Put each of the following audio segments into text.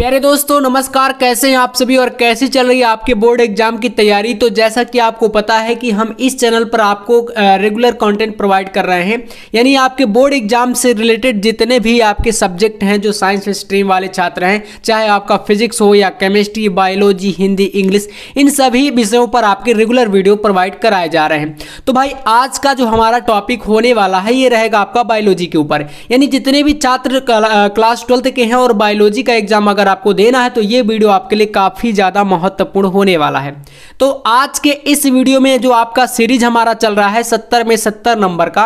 प्यारे दोस्तों नमस्कार, कैसे हैं आप सभी और कैसी चल रही है आपके बोर्ड एग्जाम की तैयारी। तो जैसा कि आपको पता है कि हम इस चैनल पर आपको रेगुलर कंटेंट प्रोवाइड कर रहे हैं, यानी आपके बोर्ड एग्जाम से रिलेटेड जितने भी आपके सब्जेक्ट हैं, जो साइंस स्ट्रीम वाले छात्र हैं, चाहे आपका फिजिक्स हो या केमिस्ट्री, बायोलॉजी, हिंदी, इंग्लिश, इन सभी विषयों पर आपके रेगुलर वीडियो प्रोवाइड कराए जा रहे हैं। तो भाई आज का जो हमारा टॉपिक होने वाला है ये रहेगा आपका बायोलॉजी के ऊपर, यानी जितने भी छात्र क्लास 12 के हैं और बायोलॉजी का एग्जाम अगर आपको देना है तो ये वीडियो आपके लिए काफी ज्यादा महत्वपूर्ण होने वाला है। तो आज के इस वीडियो में जो आपका सीरीज हमारा चल रहा है 70 में 70 नंबर का,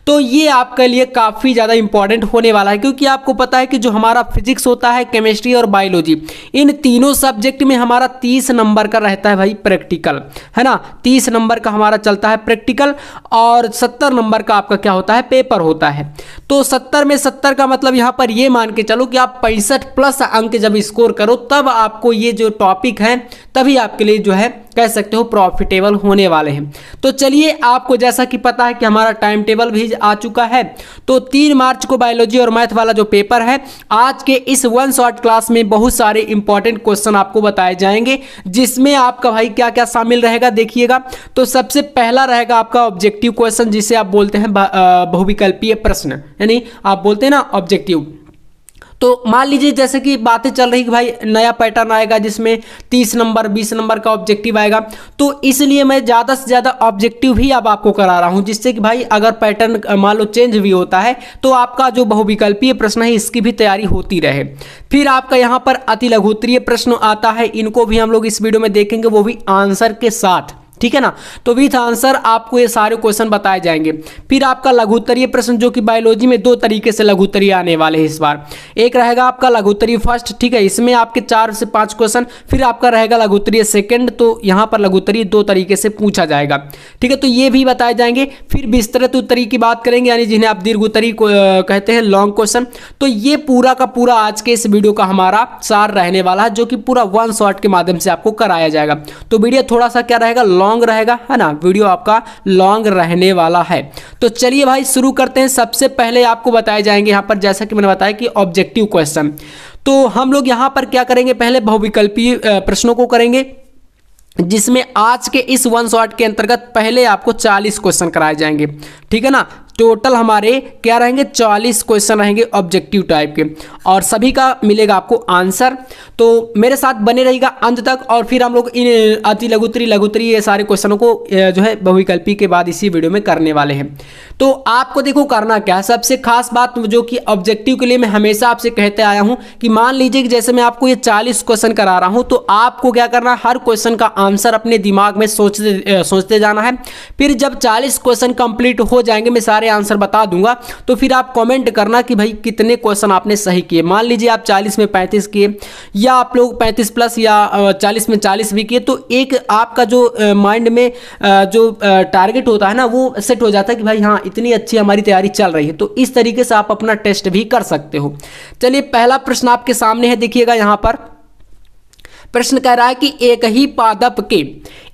तो ये आपके लिए काफी ज्यादा इंपॉर्टेंट होने वाला है, क्योंकि आपको पता है कि जो हमारा फिजिक्स होता है, केमिस्ट्री और बायोलॉजी, इन तीनों सब्जेक्ट में हमारा 30 नंबर का रहता है भाई प्रैक्टिकल, है ना। 30 नंबर का हमारा चलता है प्रैक्टिकल और 70 नंबर का आपका क्या होता है, पेपर होता है। तो 70 में 70 का मतलब यहां पर ये मान के चलो कि आप 65 प्लस अंक जब स्कोर करो तब आपको ये जो टॉपिक है तभी आपके लिए जो है कह सकते हो प्रॉफिटेबल होने वाले हैं। तो चलिए, आपको जैसा कि पता है कि हमारा टाइम टेबल भी आ चुका है। तो 3 मार्च को बायोलॉजी और मैथ वाला जो पेपर है, आज के इस वन शॉट क्लास में बहुत सारे इंपॉर्टेंट क्वेश्चन आपको बताए जाएंगे, जिसमें आपका भाई क्या क्या शामिल रहेगा देखिएगा। तो सबसे पहला रहेगा आपका ऑब्जेक्टिव क्वेश्चन, जिसे आप बोलते हैं बहुविकल्पीय प्रश्न, यानी आप बोलते हैं ना ऑब्जेक्टिव। तो मान लीजिए जैसे कि बातें चल रही कि भाई नया पैटर्न आएगा जिसमें 30 नंबर 20 नंबर का ऑब्जेक्टिव आएगा, तो इसलिए मैं ज़्यादा से ज़्यादा ऑब्जेक्टिव ही अब आपको करा रहा हूं, जिससे कि भाई अगर पैटर्न मान लो चेंज भी होता है तो आपका जो बहुविकल्पीय प्रश्न है इसकी भी तैयारी होती रहे। फिर आपका यहाँ पर अति लघुत्तरीय प्रश्न आता है, इनको भी हम लोग इस वीडियो में देखेंगे, वो भी आंसर के साथ, ठीक है ना। तो विथ आंसर आपको ये सारे क्वेश्चन बताए जाएंगे। फिर आपका लघुत्तरीय प्रश्न, जो कि बायोलॉजी में 2 तरीके से लघुत्तरीय आने वाले हैं इस बार। एक रहेगा आपका लघुत्तरीय फर्स्ट, ठीक है, इसमें आपके 4 से 5 क्वेश्चन। फिर आपका रहेगा लघुत्तरीय सेकंड, तो यहाँ पर लघुत्तरीय 2 तरीके से पूछा जाएगा, ठीक है, तो ये भी बताए जाएंगे। फिर विस्तृत उत्तरीय की बात करेंगे, यानी जिन्हें आप दीर्घ उत्तरीय कहते हैं, लॉन्ग क्वेश्चन। तो ये पूरा का पूरा आज के इस वीडियो का हमारा सार रहने वाला है, जो कि पूरा वन शॉट के माध्यम से आपको कराया जाएगा। तो वीडियो थोड़ा सा क्या रहेगा, लॉन्ग रहेगा, है ना, वीडियो आपका लॉन्ग रहने वाला है। तो चलिए भाई शुरू करते हैं। सबसे पहले आपको बताए जाएंगे यहाँ पर, जैसा कि मैंने बताया कि ऑब्जेक्टिव क्वेश्चन। तो हम लोग यहाँ पर क्या करेंगे, पहले बहुविकल्पीय प्रश्नों को करेंगे, जिसमें आज के इस वन शॉट के अंतर्गत पहले आपको 40 क्वेश्चन कराए जाएंगे, ठीक है ना। टोटल हमारे क्या रहेंगे, 40 क्वेश्चन रहेंगे ऑब्जेक्टिव टाइप के, और सभी का मिलेगा आपको आंसर। तो मेरे साथ बने रहेगा अंत तक, और फिर हम लोग इन अति लघुत्तरीय ये सारे क्वेश्चनों को जो है बहुविकल्पी के बाद इसी वीडियो में करने वाले हैं। तो आपको देखो करना क्या है, सबसे खास बात जो कि ऑब्जेक्टिव के लिए मैं हमेशा आपसे कहते आया हूँ कि मान लीजिए कि जैसे मैं आपको ये 40 क्वेश्चन करा रहा हूँ, तो आपको क्या करना है, हर क्वेश्चन का आंसर अपने दिमाग में सोचते जाना है। फिर जब 40 क्वेश्चन कंप्लीट हो जाएंगे, मैं सारे आंसर बता दूंगा, तो फिर आप कमेंट करना कि भाई कितने क्वेश्चन आपने सही किए। मान लीजिए आप 40 में 35 किए, या आप लोग 35 प्लस या 40 में 40 भी किए, तो एक आपका जो माइंड में जो टारगेट होता है ना, वो सेट हो जाता है कि भाई हाँ इतनी अच्छी हमारी तैयारी चल रही है। तो इस तरीके से आप अपना टेस्ट भी कर सकते हो। चलिए पहला प्रश्न आपके सामने है, देखिएगा यहाँ पर प्रश्न कह रहा है कि एक ही पादप के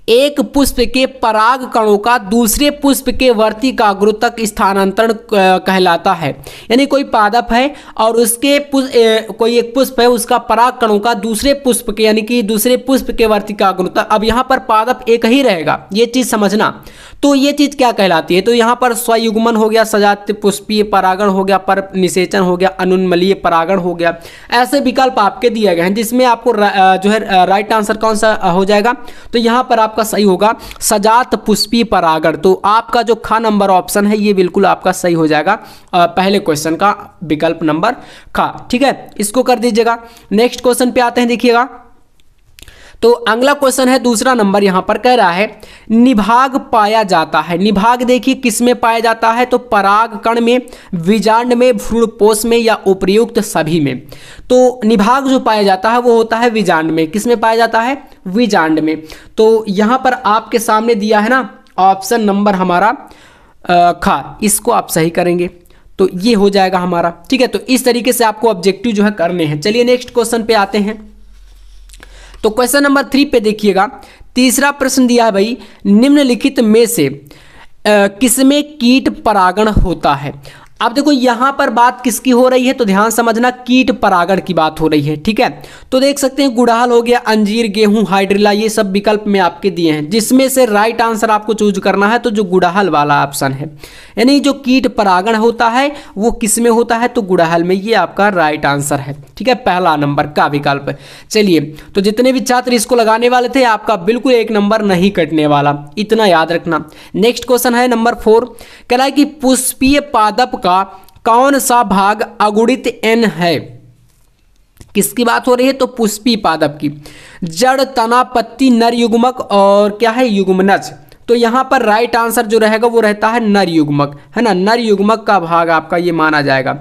एक पुष्प के पराग कणों का दूसरे पुष्प के वर्तिकाग्र तक स्थानांतरण कहलाता है। यानी कोई पादप है और उसके कोई एक पुष्प है, उसका पराग कणों का दूसरे पुष्प के, यानी कि दूसरे पुष्प के वर्तिकाग्र तक। अब यहाँ पर पादप एक ही रहेगा, ये चीज समझना। तो ये चीज क्या कहलाती है, तो यहाँ पर स्वयुग्मन हो गया, सजातीय पुष्पीय परागण हो गया, पर निषेचन हो गया, अनुन्मलीय परागण हो गया। ऐसे विकल्प आपके दिए गए हैं, जिसमें आपको जो है राइट आंसर कौन सा हो जाएगा, तो यहाँ पर आपका सही होगा सजात पुष्पीय परागण। तो आपका जो ख नंबर ऑप्शन है ये बिल्कुल आपका सही हो जाएगा, पहले क्वेश्चन का विकल्प नंबर ख, ठीक है, इसको कर दीजिएगा। नेक्स्ट क्वेश्चन पे आते हैं, देखिएगा। तो अगला क्वेश्चन है दूसरा नंबर, यहां पर कह रहा है निभाग पाया जाता है। निभाग देखिए किस में पाया जाता है, तो पराग कण में, बीजांड में, भ्रूणपोष में, या उपर्युक्त सभी में। तो निभाग जो पाया जाता है वो होता है बीजांड में। किस में पाया जाता है, बीजांड में। तो यहां पर आपके सामने दिया है ना ऑप्शन नंबर हमारा ख, इसको आप सही करेंगे तो ये हो जाएगा हमारा, ठीक है। तो इस तरीके से आपको ऑब्जेक्टिव जो है करने हैं। चलिए नेक्स्ट क्वेश्चन पे आते हैं। तो क्वेश्चन नंबर 3 पे देखिएगा, तीसरा प्रश्न दिया है भाई, निम्नलिखित में से किसमें कीट परागण होता है। अब देखो यहाँ पर बात किसकी हो रही है, तो ध्यान समझना, कीट परागण की बात हो रही है। ठीक है, तो देख सकते हैं गुड़हल हो गया, अंजीर, गेहूं, हाइड्रिला, ये सब विकल्प में आपके दिए हैं, जिसमें से राइट आंसर आपको चूज करना है तो जो गुड़हल वाला ऑप्शन है, यानी जो कीट परागण होता है वो किस में होता है, तो गुड़हल में, ये आपका राइट आंसर है। ठीक है, पहला नंबर का विकल्प। चलिए, तो जितने भी छात्र इसको लगाने वाले थे आपका बिल्कुल 1 नंबर नहीं कटने वाला, इतना याद रखना। नेक्स्ट क्वेश्चन है नंबर 4, कह रहा है कि पुष्पीय पादप का कौन सा भाग अगुणित एन है। किसकी बात हो रही है, तो पुष्पीय पादप की। जड़, तना, पत्ती, नर युग्मक और क्या है, युग्मनज। तो यहां पर राइट आंसर जो रहेगा वो रहता है नर युग्मक, है ना, नर युग्मक का भाग आपका ये माना जाएगा।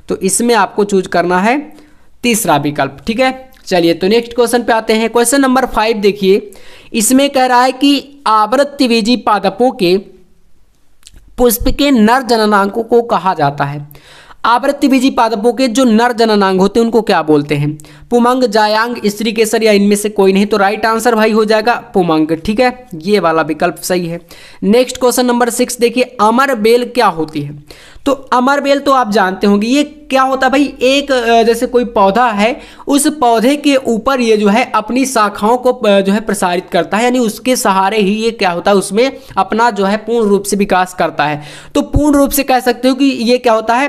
तो इसमें आपको चूज करना है तीसरा विकल्प। ठीक है, चलिए तो नेक्स्ट क्वेश्चन पे आते हैं। क्वेश्चन नंबर 5 देखिए, इसमें कह रहा है कि आवृत्तिबीजी पादपों के पुष्प के नर जननांगों को कहा जाता है। आवृत्तिबीजी पादपों के जो नर जननांग होते हैं उनको क्या बोलते हैं, पुमंग, जायांग, स्त्री केसर या इनमें से कोई नहीं। तो राइट आंसर भाई हो जाएगा पुमंग। ठीक है, ये वाला विकल्प सही है। नेक्स्ट क्वेश्चन नंबर 6 देखिए, अमर बेल क्या होती है। तो अमर बेल तो आप जानते होंगे, ये क्या होता है भाई, एक जैसे कोई पौधा है, उस पौधे के ऊपर ये जो है अपनी शाखाओं को जो है प्रसारित करता है, यानी उसके सहारे ही ये क्या होता है, उसमें अपना जो है पूर्ण रूप से विकास करता है। तो पूर्ण रूप से कह सकते हो कि ये क्या होता है,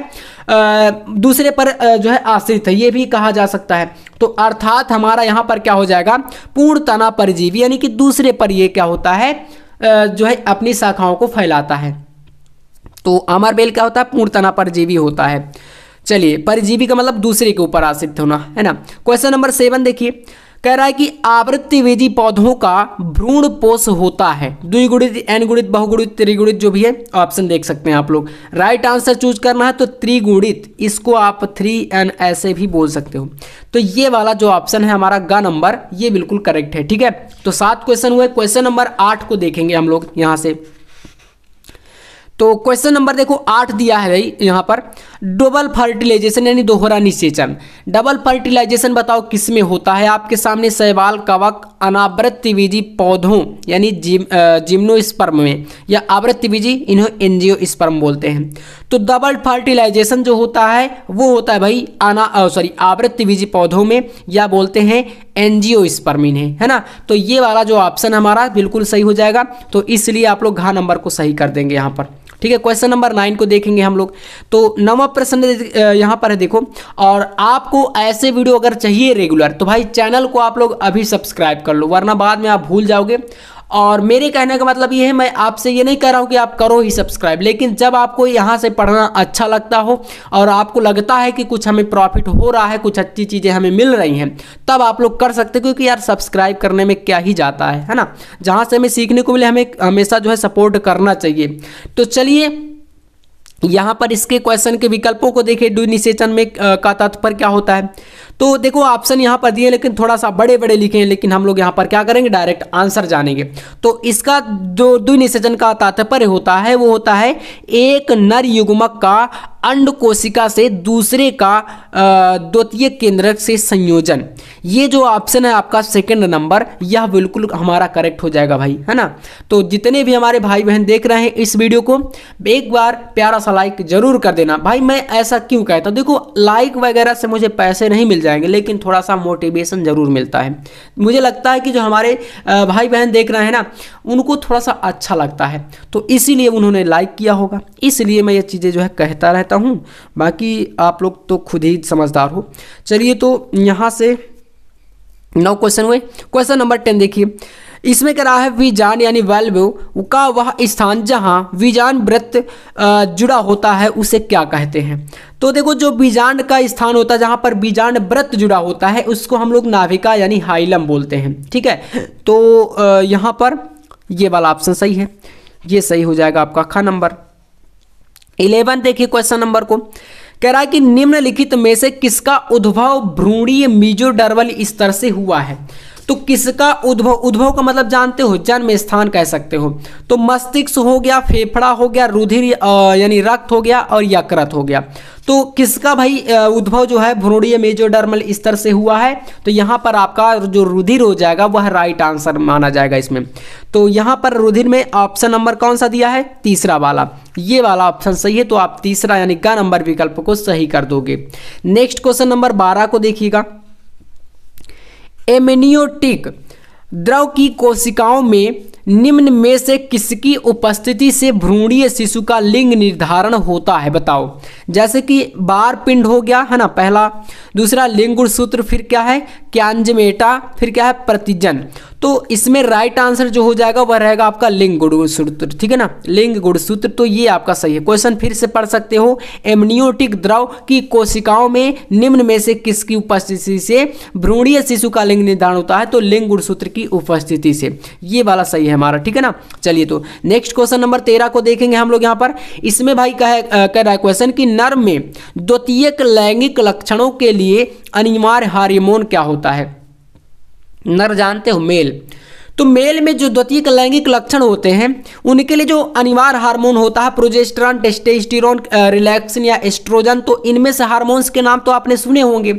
दूसरे पर जो है आश्रित है, ये भी कहा जा सकता है। तो अर्थात हमारा यहाँ पर क्या हो जाएगा, पूर्ण तना परजीवी, यानी कि दूसरे पर ये क्या होता है, जो है अपनी शाखाओं को फैलाता है। तो अमर बेल क्या होता है, पूर्ण तना परजीवी होता है। चलिए, परजीवी का मतलब दूसरे के ऊपर आश्रित होना, है ना। क्वेश्चन नंबर 7 देखिए, कह रहा है कि आवृत्तिबीजी पौधों का भ्रूण पोष होता है। द्विगुणित, एन गुणित, बहुगुणित, त्रिगुणित, जो भी है ऑप्शन देख सकते हैं आप लोग। राइट आंसर चूज करना है तो त्रिगुणित, इसको आप 3n ऐसे भी बोल सकते हो। तो ये वाला जो ऑप्शन है हमारा ग नंबर, ये बिल्कुल करेक्ट है। ठीक है, तो 7 क्वेश्चन हुए। क्वेश्चन नंबर 8 को देखेंगे हम लोग यहाँ से। तो क्वेश्चन नंबर देखो 8 दिया है भाई यहाँ पर, डबल फर्टिलाइजेशन यानी दोहरा निषेचन। डबल फर्टिलाइजेशन बताओ किस में होता है, आपके सामने शैवाल, कवक, अनावृत्तिबीजी पौधों यानी जिम्नोस्पर्म में, या आवृत्तिबीजी, इन्हें एंजियोस्पर्म बोलते हैं। तो डबल फर्टिलाइजेशन जो होता है वो होता है भाई आवृत्तिबीजी पौधों में, या बोलते हैं एंजियोस्पर्म इन्हें, है ना। तो ये वाला जो ऑप्शन हमारा बिल्कुल सही हो जाएगा। तो इसलिए आप लोग घ नंबर को सही कर देंगे यहाँ पर। ठीक है, क्वेश्चन नंबर 9 को देखेंगे हम लोग। तो 9वां प्रश्न यहाँ पर है देखो, और आपको ऐसे वीडियो अगर चाहिए रेगुलर, तो भाई चैनल को आप लोग अभी सब्सक्राइब कर लो, वरना बाद में आप भूल जाओगे। और मेरे कहने का मतलब ये है, मैं आपसे ये नहीं कह रहा हूँ कि आप करो ही सब्सक्राइब, लेकिन जब आपको यहाँ से पढ़ना अच्छा लगता हो और आपको लगता है कि कुछ हमें प्रॉफिट हो रहा है, कुछ अच्छी चीज़ें हमें मिल रही हैं, तब आप लोग कर सकते हो। क्योंकि यार सब्सक्राइब करने में क्या ही जाता है ना। जहाँ से हमें सीखने को मिले, हमें हमेशा जो है सपोर्ट करना चाहिए। तो चलिए यहाँ पर इसके क्वेश्चन के विकल्पों को देखिए, द्विनिषेचन में का तात्पर्य क्या होता है। तो देखो ऑप्शन यहाँ पर दिए, लेकिन थोड़ा सा बड़े बड़े लिखे हैं, लेकिन हम लोग यहाँ पर क्या करेंगे, डायरेक्ट आंसर जानेंगे। तो इसका जो द्विनिषेचन का तात्पर्य होता है वो होता है एक नर युग्मक का अंड कोशिका से दूसरे का द्वितीय केंद्रक से संयोजन। ये जो ऑप्शन है आपका सेकंड नंबर, यह बिल्कुल हमारा करेक्ट हो जाएगा भाई, है ना। तो जितने भी हमारे भाई बहन देख रहे हैं इस वीडियो को, एक बार प्यारा सा लाइक जरूर कर देना भाई। मैं ऐसा क्यों कहता हूँ, देखो लाइक वगैरह से मुझे पैसे नहीं मिल जाएंगे, लेकिन थोड़ा सा मोटिवेशन जरूर मिलता है। मुझे लगता है कि जो हमारे भाई बहन देख रहे हैं ना, उनको थोड़ा सा अच्छा लगता है, तो इसीलिए उन्होंने लाइक किया होगा, इसलिए मैं ये चीज़ें जो है कहता रहता हूँ। बाकी आप लोग तो खुद ही समझदार हो। चलिए, तो यहाँ से 9 क्वेश्चन हुए। क्वेश्चन नंबर 10 देखिए, इसमें कह रहा है बीजांड यानी वाल्व का वह स्थान जहां बीजांड वृत्त जुड़ा होता है उसे क्या कहते हैं। तो देखो जो बीजांड का स्थान होता है, जहां पर बीजांड वृत्त जुड़ा होता है, उसको हम लोग नाभिका यानी हाइलम बोलते हैं। ठीक है, तो यहाँ पर ये वाला ऑप्शन सही है, ये सही हो जाएगा आपका ख नंबर। 11 देखिए क्वेश्चन नंबर को, कह रहा है कि निम्नलिखित में से किसका उद्भव भ्रूणीय मीजोडर्मल स्तर से हुआ है। तो किसका उद्भव, उद्भव का मतलब जानते हो, जन्म स्थान कह सकते हो। तो मस्तिष्क हो गया, फेफड़ा हो गया, रुधिर यानी रक्त हो गया और यकृत हो गया। तो किसका भाई उद्भव जो है भ्रूणीय मेजोडर्मल स्तर से हुआ है। तो यहाँ पर आपका जो रुधिर हो जाएगा वह राइट आंसर माना जाएगा इसमें। तो यहाँ पर रुधिर में ऑप्शन नंबर कौन सा दिया है, तीसरा वाला, ये वाला ऑप्शन सही है। तो आप तीसरा यानी ग नंबर विकल्प को सही कर दोगे। नेक्स्ट क्वेश्चन नंबर 12 को देखिएगा। एमनियोटिक द्रव की कोशिकाओं में निम्न में से किसकी उपस्थिति से भ्रूणीय शिशु का लिंग निर्धारण होता है, बताओ। जैसे कि बार पिंड हो गया है ना पहला, दूसरा लिंग गुणसूत्र, फिर क्या है क्यांजमेटा, फिर क्या है प्रतिजन। तो इसमें राइट आंसर जो हो जाएगा वह रहेगा आपका लिंग गुणसूत्र, ठीक है ना, लिंग गुणसूत्र। तो ये आपका सही है। क्वेश्चन फिर से पढ़ सकते हो। एमनियोटिक द्रव की कोशिकाओं में निम्न में से किसकी उपस्थिति से भ्रूणीय शिशु का लिंग निर्धारण होता है, तो लिंग गुणसूत्र की उपस्थिति से, ये वाला सही है हमारा, ठीक है ना। चलिए तो नेक्स्ट क्वेश्चन नंबर 13 को देखेंगे हम लोग यहाँ पर। इसमें भाई कह रहा है क्वेश्चन कि नर में द्वितीयक लैंगिक लक्षणों के लिए अनिवार्य हार्मोन क्या होता है। नर जानते हो मेल, तो मेल में जो द्वितीयक लैंगिक लक्षण होते हैं उनके लिए जो अनिवार्य हार्मोन होता है प्रोजेस्टेरॉन, टेस्टोस्टेरोन, रिलैक्सिन या एस्ट्रोजन। तो इनमें से हार्मोन्स के नाम तो आपने सुने होंगे।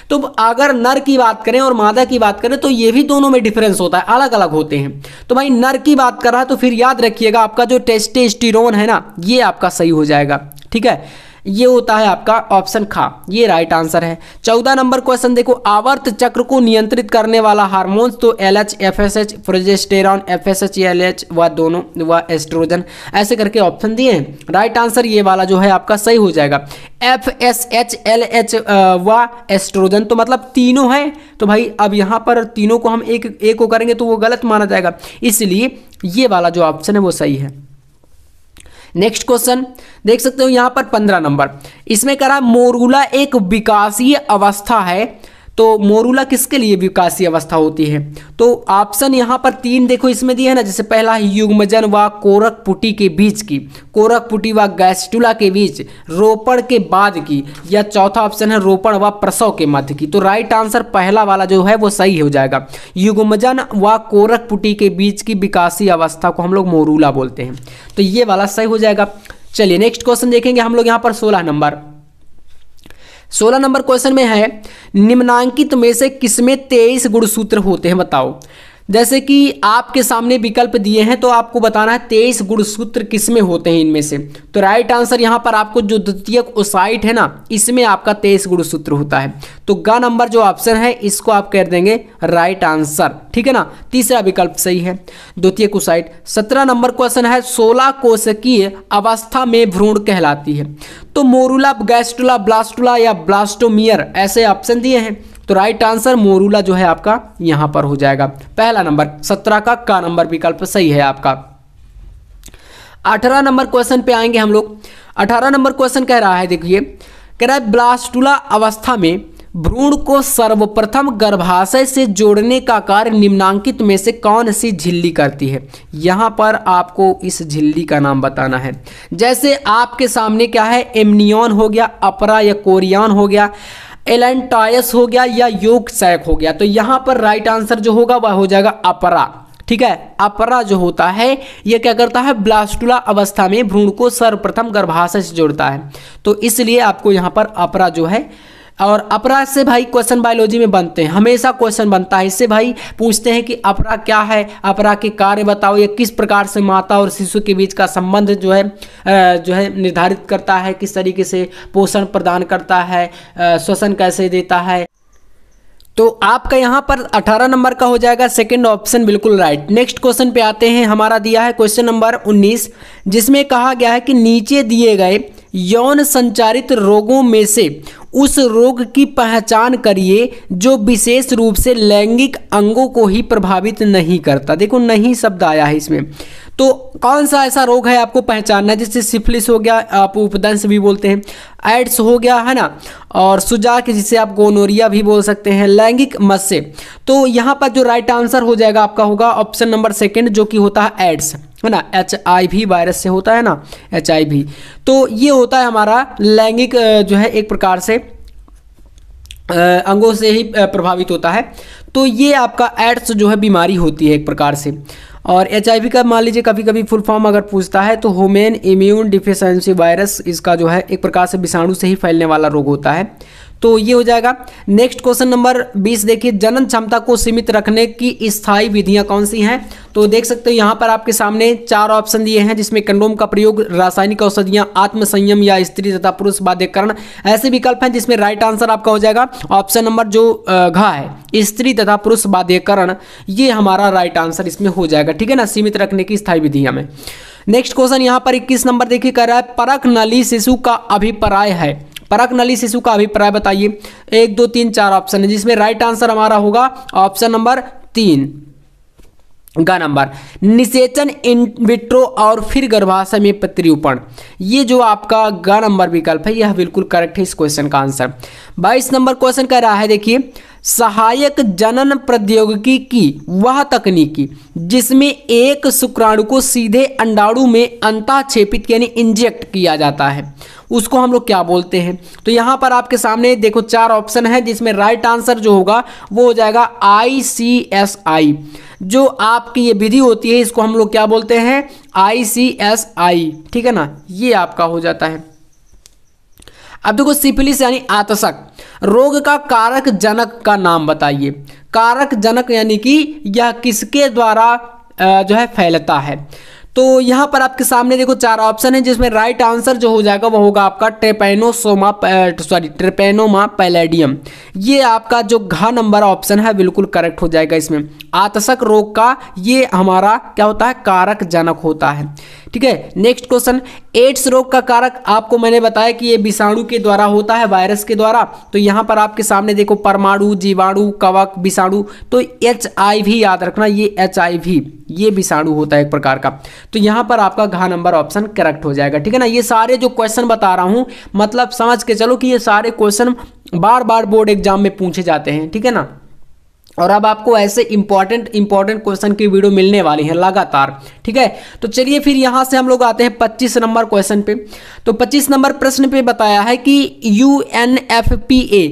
तो अगर नर की बात करें और मादा की बात करें तो ये भी दोनों में डिफरेंस होता है, अलग अलग होते हैं। तो भाई नर की बात कर रहा है तो फिर याद रखिएगा आपका जो टेस्टोस्टेरोन है ना, ये आपका सही हो जाएगा, ठीक है। ये होता है आपका ऑप्शन खा, ये राइट आंसर है। 14 नंबर क्वेश्चन देखो। आवर्त चक्र को नियंत्रित करने वाला हार्मोन्स, तो LH, FSH, progesterone, FSH, LH, वह दोनों, वह एस्ट्रोजन, ऐसे करके ऑप्शन दिए हैं। राइट आंसर ये वाला जो है आपका सही हो जाएगा। FSH, LH व एस्ट्रोजन, तो मतलब तीनों हैं। तो भाई अब यहाँ पर तीनों को हम एक को करेंगे तो वो गलत माना जाएगा, इसलिए ये वाला जो ऑप्शन है वो सही है। नेक्स्ट क्वेश्चन देख सकते हो यहाँ पर 15 नंबर। इसमें कह रहा है मोरूला एक विकासीय अवस्था है। तो मोरूला किसके लिए विकासीय अवस्था होती है। तो ऑप्शन यहाँ पर 3 देखो इसमें दिए है ना, जैसे पहला युग्मजन व कोरक पुटी के बीच की, कोरक पुटी व गैस्टुला के बीच, रोपण के बाद की, या चौथा ऑप्शन है रोपण व प्रसव के मध्य की। तो राइट आंसर पहला वाला जो है वो सही हो जाएगा। युग्मजन व कोरक पुटी के बीच की विकासीय अवस्था को हम लोग मोरूला बोलते हैं, तो ये वाला सही हो जाएगा। चलिए नेक्स्ट क्वेश्चन देखेंगे हम लोग यहाँ पर 16 नंबर क्वेश्चन में है निम्नांकित में से किसमें 23 गुणसूत्र होते हैं, बताओ। जैसे कि आपके सामने विकल्प दिए हैं तो आपको बताना है 23 गुणसूत्र किसमें होते हैं इनमें से। तो राइट आंसर यहाँ पर आपको जो द्वितीयक ओसाइट है ना, इसमें आपका 23 गुणसूत्र होता है। तो ग नंबर जो ऑप्शन है इसको आप कर देंगे राइट आंसर, ठीक है ना, तीसरा विकल्प सही है, द्वितीयक ओसाइट। 17 नंबर क्वेश्चन है 16 कोशिकीय अवस्था में भ्रूण कहलाती है। तो मोरूला, गैस्टुला, ब्लास्टुला या ब्लास्टोमियर, ऐसे ऑप्शन दिए हैं। तो राइट आंसर मोरूला जो है आपका यहां पर हो जाएगा, पहला नंबर 17 का नंबर विकल्प सही है आपका। 18 नंबर क्वेश्चन पे आएंगे हम लोग। 18 नंबर क्वेश्चन कह रहा है, देखिए कह रहा है ब्लास्टुला अवस्था में भ्रूण को सर्वप्रथम गर्भाशय से जोड़ने का कार्य निम्नांकित में से कौन सी झिल्ली करती है। यहां पर आपको इस झिल्ली का नाम बताना है। जैसे आपके सामने क्या है, एमनियन हो गया, अपरा या कोरियन हो गया, एलेंटायस हो गया या योग सैक हो गया। तो यहां पर राइट आंसर जो होगा वह हो जाएगा अपरा, ठीक है। अपरा जो होता है यह क्या करता है, ब्लास्टुला अवस्था में भ्रूण को सर्वप्रथम गर्भाशय से जोड़ता है। तो इसलिए आपको यहां पर अपरा जो है, और अपरा से भाई क्वेश्चन बायोलॉजी में बनते हैं, हमेशा क्वेश्चन बनता है इससे। भाई पूछते हैं कि अपरा क्या है, अपरा के कार्य बताओ, या किस प्रकार से माता और शिशु के बीच का संबंध जो है निर्धारित करता है, किस तरीके से पोषण प्रदान करता है, श्वसन कैसे देता है। तो आपका यहाँ पर 18 नंबर का हो जाएगा सेकंड ऑप्शन बिल्कुल राइट। नेक्स्ट क्वेश्चन पे आते हैं, हमारा दिया है क्वेश्चन नंबर 19, जिसमें कहा गया है कि नीचे दिए गए यौन संचारित रोगों में से उस रोग की पहचान करिए जो विशेष रूप से लैंगिक अंगों को ही प्रभावित नहीं करता। देखो नहीं शब्द आया है इसमें, तो कौन सा ऐसा रोग है आपको पहचानना है। जैसे सिफिलिस हो गया, आप उपदंश भी बोलते हैं, एड्स हो गया है ना, और सुजाक जिसे आप गोनोरिया भी बोल सकते हैं, लैंगिक मत्स्य। तो यहाँ पर जो राइट आंसर हो जाएगा आपका होगा ऑप्शन नंबर सेकंड, जो कि होता है एड्स, है ना, HIV वायरस से होता है ना, HIV। तो ये होता है हमारा लैंगिक जो है एक प्रकार से अंगों से ही प्रभावित होता है। तो ये आपका एड्स जो है बीमारी होती है एक प्रकार से। और HIV का मान लीजिए कभी कभी फुल फॉर्म अगर पूछता है तो ह्यूमन इम्यून डिफिशिएंसी वायरस, इसका जो है एक प्रकार से विषाणु से ही फैलने वाला रोग होता है। तो ये हो जाएगा। नेक्स्ट क्वेश्चन नंबर 20 देखिए, जनन क्षमता को सीमित रखने की स्थायी विधियां कौन सी हैं? तो देख सकते हो यहाँ पर आपके सामने 4 ऑप्शन दिए हैं, जिसमें कंडोम का प्रयोग, रासायनिक औषधियां, आत्मसंयम या स्त्री तथा पुरुष बाध्यकरण ऐसे विकल्प हैं, जिसमें राइट आंसर आपका हो जाएगा ऑप्शन नंबर जो घ है, स्त्री तथा पुरुष बाध्यकरण, ये हमारा राइट आंसर इसमें हो जाएगा। ठीक है ना, सीमित रखने की स्थायी विधियां में। नेक्स्ट क्वेश्चन यहाँ पर 21 नंबर देखिए, कह रहा है परख नली शिशु का अभिप्राय है। परख नली शिशु का अभिप्राय बताइए। 1 2 3 4 ऑप्शन है, जिसमें राइट आंसर हमारा होगा ऑप्शन नंबर 3 गा नंबर, निषेचन इन विट्रो और फिर गर्भाशय में प्रत्युत्पन्न। ये जो आपका गा नंबर विकल्प है यह बिल्कुल करेक्ट है इस क्वेश्चन का आंसर। 22 नंबर क्वेश्चन कह रहा है देखिए, सहायक जनन प्रौद्योगिकी की वह तकनीकी जिसमें एक शुक्राणु को सीधे अंडाणु में अंतःक्षेपित यानी इंजेक्ट किया जाता है, उसको हम लोग क्या बोलते हैं? तो यहाँ पर आपके सामने देखो 4 ऑप्शन है, जिसमें राइट आंसर जो होगा वो हो जाएगा ICSI। जो आपकी ये विधि होती है इसको हम लोग क्या बोलते हैं? ICSI। ठीक है ना, ये आपका हो जाता है। अब देखो सिफिलिस यानी आतशक रोग का कारक जनक का नाम बताइए। कारक जनक यानी कि यह किसके द्वारा जो है फैलता है? तो यहाँ पर आपके सामने देखो 4 ऑप्शन है, जिसमें राइट आंसर जो हो जाएगा वो होगा आपका ट्रेपेनोमा पैलेडियम। ये आपका जो घ नंबर ऑप्शन है बिल्कुल करेक्ट हो जाएगा इसमें। आतशक रोग का ये हमारा क्या होता है? कारक जनक होता है। ठीक है, नेक्स्ट क्वेश्चन, एड्स रोग का कारक आपको मैंने बताया कि ये विषाणु के द्वारा होता है, वायरस के द्वारा। तो यहाँ पर आपके सामने देखो परमाणु, जीवाणु, कवक, विषाणु। तो HIV याद रखना, ये HIV ये विषाणु होता है एक प्रकार का। तो यहाँ पर आपका घ नंबर ऑप्शन करेक्ट हो जाएगा। ठीक है ना, ये सारे जो क्वेश्चन बता रहा हूँ मतलब समझ के चलो कि ये सारे क्वेश्चन बार बार बोर्ड एग्जाम में पूछे जाते हैं। ठीक है ना, और अब आपको ऐसे इंपॉर्टेंट क्वेश्चन की वीडियो मिलने वाली है लगातार। ठीक है, तो चलिए फिर यहाँ से हम लोग आते हैं 25 नंबर क्वेश्चन पे। तो 25 नंबर प्रश्न पे बताया है कि UNFPA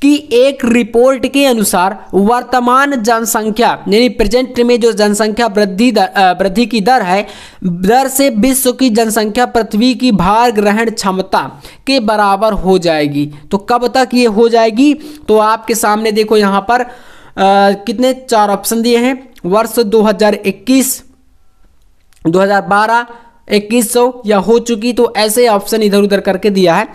की एक रिपोर्ट के अनुसार वर्तमान जनसंख्या यानी प्रेजेंट में जो जनसंख्या वृद्धि की दर है, दर से विश्व की जनसंख्या पृथ्वी की भार ग्रहण क्षमता के बराबर हो जाएगी। तो कब तक ये हो जाएगी? तो आपके सामने देखो यहाँ पर कितने 4 ऑप्शन दिए हैं, वर्ष 2021, 2012, 2100 या हो चुकी। तो ऐसे ऑप्शन इधर उधर करके दिया है,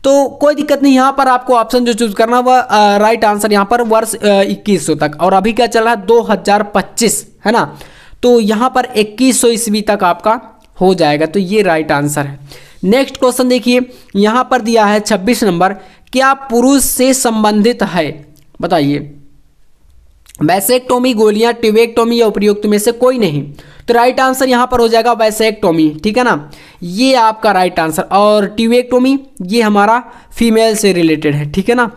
तो कोई दिक्कत नहीं। यहाँ पर आपको ऑप्शन जो चूज करना वह राइट आंसर यहाँ पर वर्ष 2100 तक, और अभी क्या चल रहा है 2025 है ना। तो यहाँ पर 2100 ईस्वी तक आपका हो जाएगा, तो ये राइट आंसर है। नेक्स्ट क्वेश्चन देखिए, यहाँ पर दिया है 26 नंबर, क्या पुरुष से संबंधित है? बताइए। वैसेक्टोमी, गोलियां, ट्यूबेक्टोमी या उपयुक्त में से कोई नहीं। तो राइट आंसर यहाँ पर हो जाएगा वैसेक्टोमी। ठीक है ना, ये आपका राइट आंसर। और ट्यूबेक्टोमी ये हमारा फीमेल से रिलेटेड है। ठीक है ना,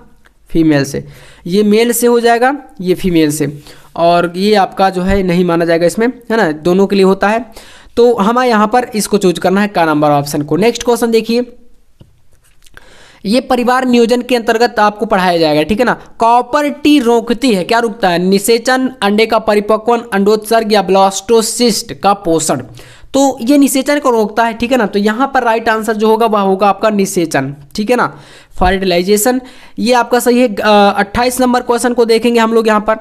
फीमेल से, ये मेल से हो जाएगा, ये फीमेल से, और ये आपका जो है नहीं माना जाएगा इसमें, है ना, दोनों के लिए होता है। तो हमें यहाँ पर इसको चूज करना है का नंबर ऑप्शन को। नेक्स्ट क्वेश्चन देखिए, ये परिवार नियोजन के अंतर्गत आपको पढ़ाया जाएगा। ठीक है ना, कॉपर टी रोकती है, क्या रुकता है? निषेचन, अंडे का परिपक्वन, अंडोत्सर्ग या ब्लास्टोसिस्ट का पोषण। तो ये निषेचन को रोकता है। ठीक है ना, तो यहाँ पर राइट आंसर जो होगा वह होगा आपका निषेचन। ठीक है ना, फर्टिलाइजेशन ये आपका सही है। 28 नंबर क्वेश्चन को देखेंगे हम लोग। यहाँ पर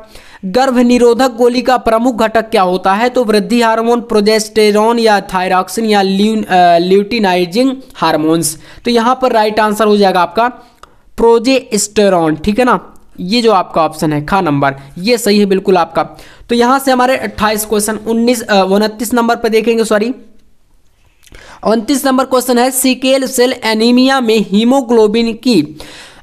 गर्भ निरोधक गोली का प्रमुख घटक क्या होता है? तो वृद्धि हार्मोन, प्रोजेस्टेरॉन या थायरॉक्सिन या ल्यूटिनाइजिंग हार्मोन्स। तो यहाँ पर राइट आंसर हो जाएगा आपका प्रोजेस्टेरॉन। ठीक है ना, ये जो आपका ऑप्शन है खा नंबर, ये सही है बिल्कुल आपका। तो यहाँ से हमारे 28 क्वेश्चन 29 नंबर पर देखेंगे, सॉरी 29 नंबर क्वेश्चन है, सिकल सेल एनीमिया में हीमोग्लोबिन की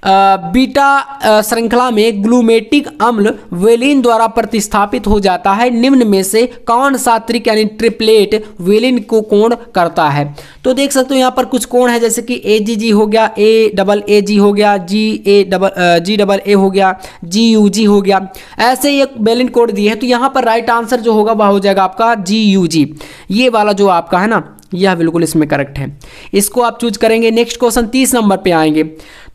बीटा श्रृंखला में ग्लूमेटिक अम्ल वेलिन द्वारा प्रतिस्थापित हो जाता है, निम्न में से कौन सा त्रिक यानी ट्रिपलेट वेलिन को कोण करता है? तो देख सकते हो यहाँ पर कुछ कोण है, जैसे कि AGG हो गया, AAG हो गया, GAA हो गया, GUG हो गया, ऐसे एक वेलिन कोड दिए है। तो यहाँ पर राइट आंसर जो होगा वह हो जाएगा आपका GUG, ये वाला जो आपका है ना, यह बिल्कुल इसमें करेक्ट है, इसको आप चूज करेंगे। नेक्स्ट क्वेश्चन 30 नंबर पे आएंगे।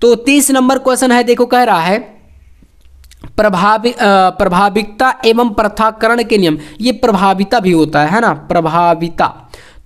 तो 30 नंबर क्वेश्चन है, देखो कह रहा है प्रभाविकता एवं पृथक्करण के नियम, ये प्रभाविता भी होता है ना, प्रभाविता,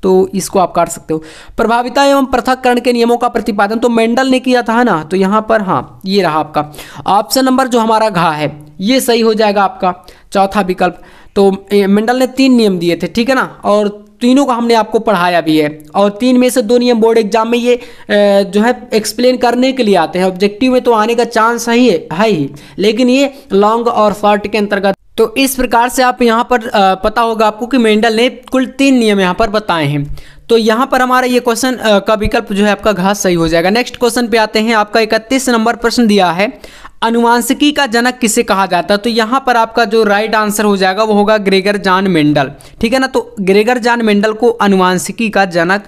तो इसको आप काट सकते हो। प्रभाविता एवं पृथक्करण के नियमों का प्रतिपादन तो मेंडल ने किया था, है ना, तो यहाँ पर हाँ ये रहा आपका ऑप्शन नंबर जो हमारा घ है ये सही हो जाएगा आपका चौथा विकल्प। तो मेंडल ने 3 नियम दिए थे, ठीक है ना, और तीनों का हमने आपको पढ़ाया भी है, और 3 में से 2 नियम बोर्ड एग्जाम में ये जो है एक्सप्लेन करने के लिए आते हैं। ऑब्जेक्टिव में तो आने का चांस है ही, लेकिन ये लॉन्ग और शॉर्ट के अंतर्गत। तो इस प्रकार से आप यहाँ पर पता होगा आपको कि मेंडल ने कुल 3 नियम यहाँ पर बताए हैं। तो यहाँ पर हमारा ये क्वेश्चन का विकल्प जो है आपका घ सही हो जाएगा। नेक्स्ट क्वेश्चन पे आते हैं। आपका 31 नंबर प्रश्न दिया है, अनुवांशिकी का जनक किसे कहा जाता है। तो यहाँ पर आपका जो राइट आंसर हो जाएगा वो होगा ग्रेगर जॉन मेंडल, ठीक है ना। तो ग्रेगर जॉन मेंडल को अनुवांशिकी का जनक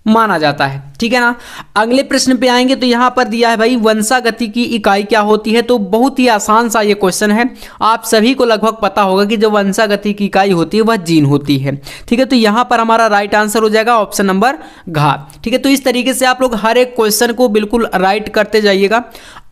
माना जाता है, ठीक है ना। अगले प्रश्न पे आएंगे तो यहाँ पर दिया है भाई वंशागति की इकाई क्या होती है। तो बहुत ही आसान सा ये क्वेश्चन है, आप सभी को लगभग पता होगा कि जो वंशागति की इकाई होती है वह जीन होती है, ठीक है। तो यहाँ पर हमारा राइट आंसर हो जाएगा ऑप्शन नंबर घ, ठीक है। तो इस तरीके से आप लोग हर एक क्वेश्चन को बिल्कुल राइट करते जाइएगा।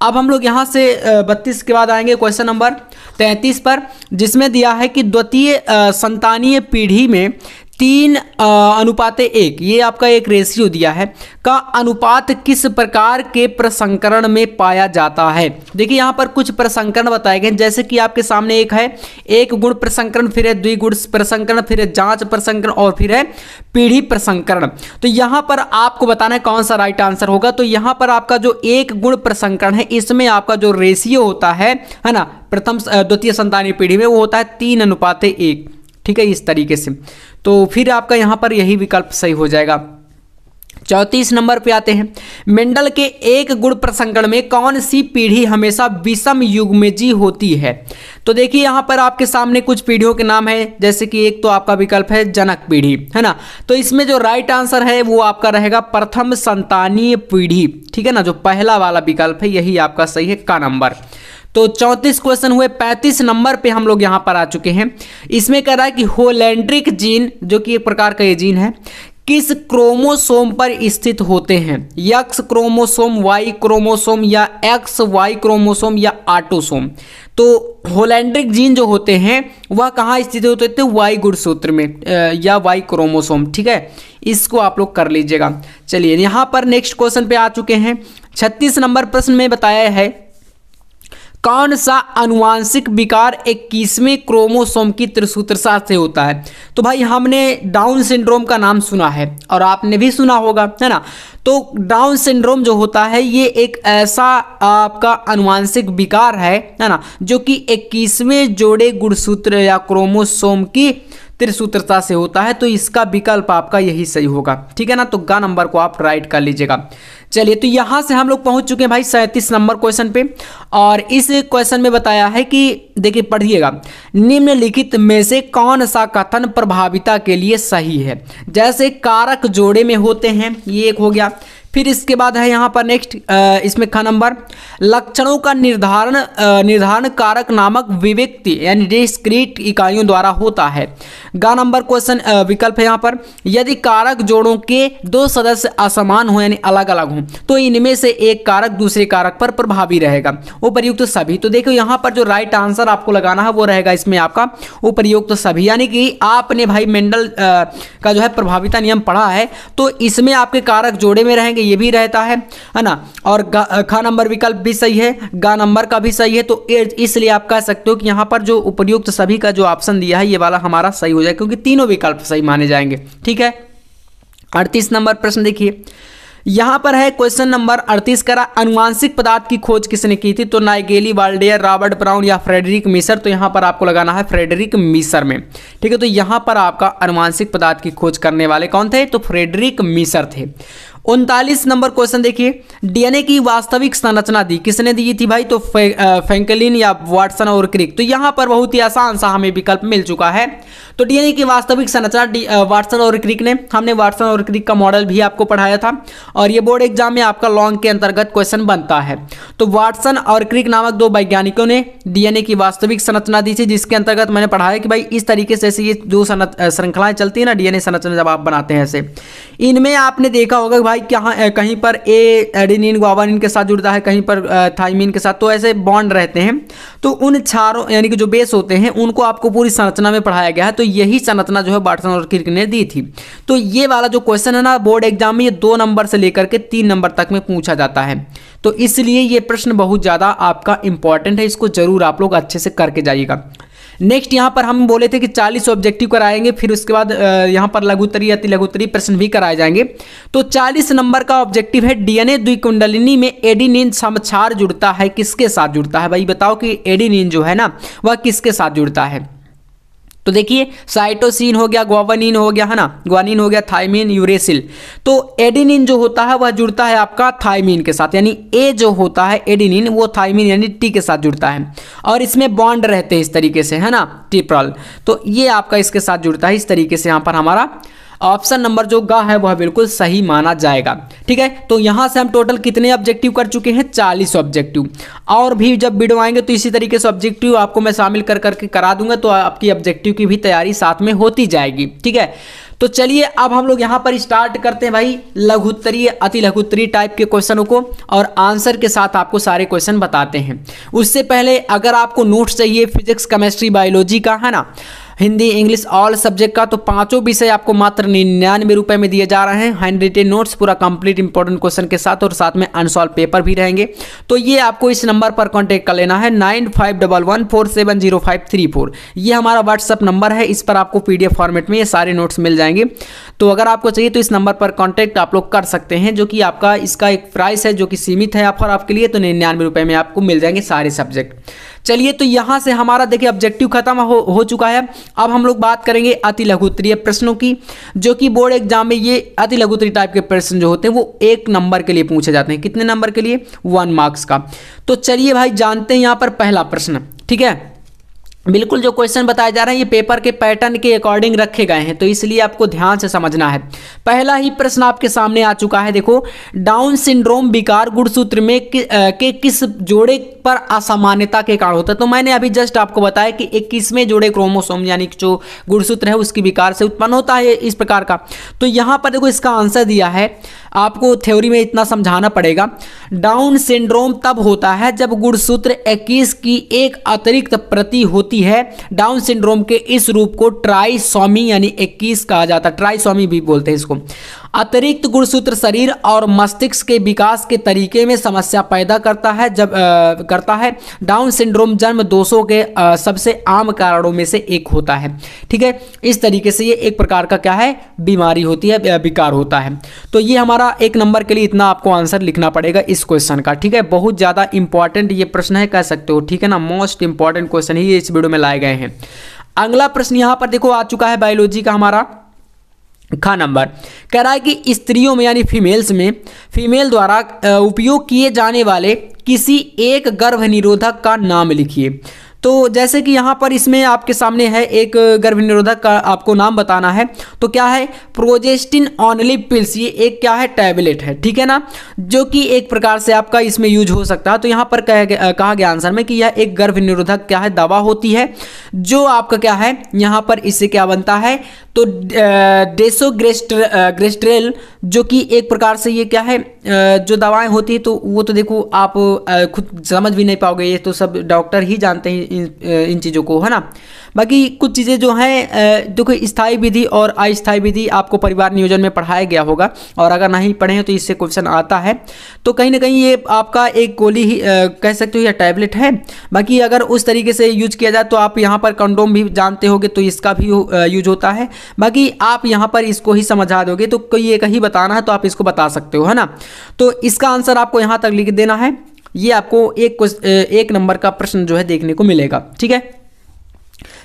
अब हम लोग यहाँ से 32 के बाद आएंगे क्वेश्चन नंबर 33 पर, जिसमें दिया है कि द्वितीय संतानीय पीढ़ी में 3:1 ये आपका एक रेशियो दिया है का अनुपात किस प्रकार के प्रसंकरण में पाया जाता है। देखिए यहाँ पर कुछ प्रसंकरण बताए गए, जैसे कि आपके सामने एक है 1 गुण प्रसंकरण, फिर है द्विगुण प्रसंकरण, फिर है जांच प्रसंकरण और फिर है पीढ़ी प्रसंकरण। तो यहाँ पर आपको बताना है कौन सा राइट आंसर होगा। तो यहाँ पर आपका जो 1 गुण प्रसंकरण है इसमें आपका जो रेशियो होता है ना, प्रथम द्वितीय संतानीय पीढ़ी में वो होता है 3:1, ठीक है, इस तरीके से। तो फिर आपका यहाँ पर यही विकल्प सही हो जाएगा। 34 नंबर पे आते हैं। मेंडल के 1 गुण प्रसंकरण में कौन सी पीढ़ी हमेशा विषम युग्मजी होती है। तो देखिए यहाँ पर आपके सामने कुछ पीढ़ियों के नाम है, जैसे कि एक तो आपका विकल्प है जनक पीढ़ी, है ना। तो इसमें जो राइट आंसर है वो आपका रहेगा प्रथम संतानीय पीढ़ी, ठीक है ना। जो पहला वाला विकल्प है यही आपका सही है का नंबर। तो 34 क्वेश्चन हुए। 35 नंबर पे हम लोग यहाँ पर आ चुके हैं। इसमें कह रहा है कि होलैंड्रिक जीन, जो कि एक प्रकार का ये जीन है, किस क्रोमोसोम पर स्थित होते हैं। एक्स क्रोमोसोम, वाई क्रोमोसोम या एक्स वाई क्रोमोसोम या ऑटोसोम। तो होलैंड्रिक जीन जो होते हैं वह कहाँ स्थित होते थे, वाई गुणसूत्र में या वाई क्रोमोसोम, ठीक है। इसको आप लोग कर लीजिएगा। चलिए यहाँ पर नेक्स्ट क्वेश्चन पे आ चुके हैं। 36 नंबर प्रश्न में बताया है कौन सा अनुवांशिक विकार 21वें क्रोमोसोम की त्रिसूत्रता से होता है। तो भाई हमने डाउन सिंड्रोम का नाम सुना है और आपने भी सुना होगा, है ना। तो डाउन सिंड्रोम जो होता है ये एक ऐसा आपका अनुवांशिक विकार है ना, जो कि 21वें जोड़े गुणसूत्र या क्रोमोसोम की त्रिसूत्रता से होता है। तो इसका विकल्प आपका यही सही होगा, ठीक है ना। तो ग नंबर को आप राइट कर लीजिएगा। चलिए तो यहाँ से हम लोग पहुँच चुके हैं भाई 37 नंबर क्वेश्चन पे, और इस क्वेश्चन में बताया है कि देखिए पढ़िएगा, निम्नलिखित में से कौन सा कथन प्रभाविता के लिए सही है। जैसे कारक जोड़े में होते हैं, ये एक हो गया। फिर इसके बाद है यहाँ पर नेक्स्ट इसमें ख नंबर, लक्षणों का निर्धारण कारक नामक विविक्ति यानी डिस्क्रीट इकाइयों द्वारा होता है। ग नंबर क्वेश्चन विकल्प है यहाँ पर, यदि कारक जोड़ों के 2 सदस्य असमान हो यानी अलग अलग हों तो इनमें से एक कारक दूसरे कारक पर प्रभावी रहेगा। उपर्युक्त सभी, तो देखो यहाँ पर जो राइट आंसर आपको लगाना है वो रहेगा इसमें आपका उपर्युक्त सभी, यानी कि आपने भाई मेंडल का जो है प्रभाविता नियम पढ़ा है तो इसमें आपके कारक जोड़े में रहेंगे, ये भी रहता है ना। और ख नंबर विकल्प भी सही है, ग नंबर का भी सही है। तो इसलिए आप कह सकते हो कि यहाँ पर जो उपर्युक्त सभी का जो ऑप्शन दिया है ये वाला हमारा सही हो जाए, क्योंकि तीनों विकल्प सही माने जाएंगे, ठीक है। 38 नंबर प्रश्न देखिए, यहाँ पर है क्वेश्चन नंबर 38 करा, अनुवांशिक पदार्थ की खोज किसने की थी। तो नाइगेली, वाल्डेयर, रॉबर्ट ब्राउन या फ्रेडरिक मीसर। तो यहाँ पर आपको लगाना है फ्रेडरिक मीसर में, ठीक है। तो यहाँ पर आपका अनुवांशिक पदार्थ की खोज करने वाले कौन थे, तो फ्रेडरिक मीसर थे। 39 नंबर क्वेश्चन देखिए, डीएनए की वास्तविक संरचना दी किसने दी थी भाई, तो फ्रैंकलिन या वाटसन और क्रिक। तो यहाँ पर बहुत ही आसान सा हमें विकल्प मिल चुका है। तो डीएनए की वास्तविक संरचना वाटसन और क्रिक ने, हमने वाटसन और क्रिक का मॉडल भी आपको पढ़ाया था और ये बोर्ड एग्जाम में आपका लॉन्ग के अंतर्गत क्वेश्चन बनता है। तो वाटसन और क्रिक नामक 2 वैज्ञानिकों ने डीएनए की वास्तविक संरचना दी थी, जिसके अंतर्गत मैंने पढ़ाया कि भाई इस तरीके से ये जो श्रृंखलाएं चलती है ना, डीएनए संरचना जब आप बनाते हैं ऐसे, इनमें आपने देखा होगा भाई भाई कहीं पर एडेनिन ग्वानिन के साथ जुड़ता है, कहीं पर थाइमिन के साथ, तो ऐसे बॉन्ड रहते हैं। तो उन चारों यानी कि जो बेस होते हैं उनको आपको पूरी संरचना में पढ़ाया गया है। तो यही संरचना जो है वाटसन और क्रिक ने दी थी। तो ये वाला जो क्वेश्चन है ना बोर्ड एग्जाम में, ये 2 नंबर से लेकर के 3 नंबर तक में पूछा जाता है। तो इसलिए ये प्रश्न बहुत ज़्यादा आपका इंपॉर्टेंट है, इसको जरूर आप लोग अच्छे से करके जाइएगा। नेक्स्ट यहाँ पर हम बोले थे कि 40 ऑब्जेक्टिव कराएंगे, फिर उसके बाद यहाँ पर लघुत्तरीय अति लघुत्तरीय प्रश्न भी कराए जाएंगे। तो 40 नंबर का ऑब्जेक्टिव है डीएनए द्विकुंडलिनी में एडेनिन समक्षार जुड़ता है, किसके साथ जुड़ता है? भाई बताओ कि एडेनिन जो है ना वह किसके साथ जुड़ता है? तो देखिए साइटोसिन हो गया, ग्वानिन हो गया, है ना, ग्वानिन हो गया, थाइमिन, यूरेसिल। तो एडेनिन जो होता है वह जुड़ता है आपका थाइमिन के साथ, यानी ए जो होता है एडेनिन वो थाइमिन यानी टी के साथ जुड़ता है, और इसमें बॉन्ड रहते हैं इस तरीके से, है ना, ट्रिपल। तो ये आपका इसके साथ जुड़ता है इस तरीके से। यहाँ पर हमारा ऑप्शन नंबर जो गा है वह बिल्कुल सही माना जाएगा। ठीक है, तो यहाँ से हम टोटल कितने ऑब्जेक्टिव कर चुके हैं? 40 ऑब्जेक्टिव। और भी जब वीडियो आएंगे तो इसी तरीके से ऑब्जेक्टिव आपको मैं शामिल कर करके करा दूंगा, तो आपकी ऑब्जेक्टिव की भी तैयारी साथ में होती जाएगी। ठीक है, तो चलिए अब हम लोग यहाँ पर स्टार्ट करते हैं भाई लघुत्तरीय अति लघुत्तरीय टाइप के क्वेश्चनों को, और आंसर के साथ आपको सारे क्वेश्चन बताते हैं। उससे पहले अगर आपको नोट्स चाहिए फिजिक्स, केमिस्ट्री, बायोलॉजी का, है ना, हिंदी, इंग्लिश, ऑल सब्जेक्ट का, तो 5 विषय आपको मात्र 99 रुपये में दिए जा रहे हैं। हैंड रिटेन नोट्स पूरा कंप्लीट इंपॉर्टेंट क्वेश्चन के साथ, और साथ में अनसॉल्व पेपर भी रहेंगे। तो ये आपको इस नंबर पर कांटेक्ट कर लेना है 9511470534। ये हमारा व्हाट्सअप नंबर है, इस पर आपको PDF फॉर्मेट में ये सारे नोट्स मिल जाएंगे। तो अगर आपको चाहिए तो इस नंबर पर कॉन्टैक्ट आप लोग कर सकते हैं, जो कि आपका इसका एक प्राइस है जो कि सीमित है ऑफर आपके लिए। तो 99 रुपये में आपको मिल जाएंगे सारे सब्जेक्ट। चलिए, तो यहाँ से हमारा देखिए ऑब्जेक्टिव खत्म हो चुका है। अब हम लोग बात करेंगे अति लघुत्तरीय प्रश्नों की, जो कि बोर्ड एग्जाम में ये अति लघुत्तरीय टाइप के प्रश्न जो होते हैं वो 1 नंबर के लिए पूछे जाते हैं। कितने नंबर के लिए? 1 मार्क्स का। तो चलिए भाई जानते हैं यहाँ पर पहला प्रश्न। ठीक है, बिल्कुल जो क्वेश्चन बताए जा रहे हैं ये पेपर के पैटर्न के अकॉर्डिंग रखे गए हैं, तो इसलिए आपको ध्यान से समझना है। पहला ही प्रश्न आपके सामने आ चुका है। देखो, डाउन सिंड्रोम विकार गुणसूत्र में के किस जोड़े पर असामान्यता के कारण होता है? तो मैंने अभी जस्ट आपको बताया कि 21वें जोड़े क्रोमोसोम यानी कि जो गुणसूत्र है उसकी विकार से उत्पन्न होता है इस प्रकार का। तो यहाँ पर देखो इसका आंसर दिया है, आपको थ्योरी में इतना समझाना पड़ेगा। डाउन सिंड्रोम तब होता है जब गुणसूत्र 21 की एक अतिरिक्त प्रति होती है। डाउन सिंड्रोम के इस रूप को ट्राइसोमी यानी 21 कहा जाता है, ट्राइसोमी भी बोलते हैं इसको। अतिरिक्त गुणसूत्र शरीर और मस्तिष्क के विकास के तरीके में समस्या पैदा करता है। डाउन सिंड्रोम जन्म दोषों के सबसे आम कारणों में से एक होता है। ठीक है, इस तरीके से ये एक प्रकार का क्या है, बीमारी होती है, विकार होता है। तो ये हमारा 1 नंबर के लिए इतना आपको आंसर लिखना पड़ेगा इस क्वेश्चन का। ठीक है, बहुत ज़्यादा इंपॉर्टेंट ये प्रश्न है, कह सकते हो। ठीक है ना, मोस्ट इंपॉर्टेंट क्वेश्चन ही ये इस वीडियो में लाए गए हैं। अगला प्रश्न यहाँ पर देखो आ चुका है बायोलॉजी का हमारा खा नंबर। कह रहा है कि स्त्रियों में यानी फीमेल्स में फीमेल द्वारा उपयोग किए जाने वाले किसी एक गर्भ निरोधक का नाम लिखिए। तो जैसे कि यहाँ पर इसमें आपके सामने है एक गर्भ निरोधक का आपको नाम बताना है। तो क्या है? Progestin only pills. ये एक क्या है, टैबलेट है। ठीक है ना, जो कि एक प्रकार से आपका इसमें यूज हो सकता है। तो यहाँ पर कहा गया आंसर में कि यह एक गर्भ निरोधक क्या है, दवा होती है, जो आपका क्या है यहाँ पर इससे क्या बनता है, तो डेसोग्रेस्ट्रेल, जो कि एक प्रकार से ये क्या है, जो दवाएं होती है, तो वो तो देखो आप खुद समझ भी नहीं पाओगे, ये तो सब डॉक्टर ही जानते हैं इन चीज़ों को, है ना। बाकी कुछ चीज़ें जो हैं देखो, स्थायी विधि और अस्थायी विधि आपको परिवार नियोजन में पढ़ाया गया होगा, और अगर नहीं पढ़े हैं तो इससे क्वेश्चन आता है। तो कहीं ना कहीं ये आपका एक गोली ही कह सकते हो या टैबलेट है। बाकी अगर उस तरीके से यूज किया जाए तो आप यहाँ पर कंडोम भी जानते होगे, तो इसका भी यूज होता है। बाकी आप यहाँ पर इसको ही समझा दोगे, तो कोई एक ही बताना है तो आप इसको बता सकते हो, है ना। तो इसका आंसर आपको यहाँ तक लिख देना है। ये आपको एक नंबर का प्रश्न जो है देखने को मिलेगा। ठीक है,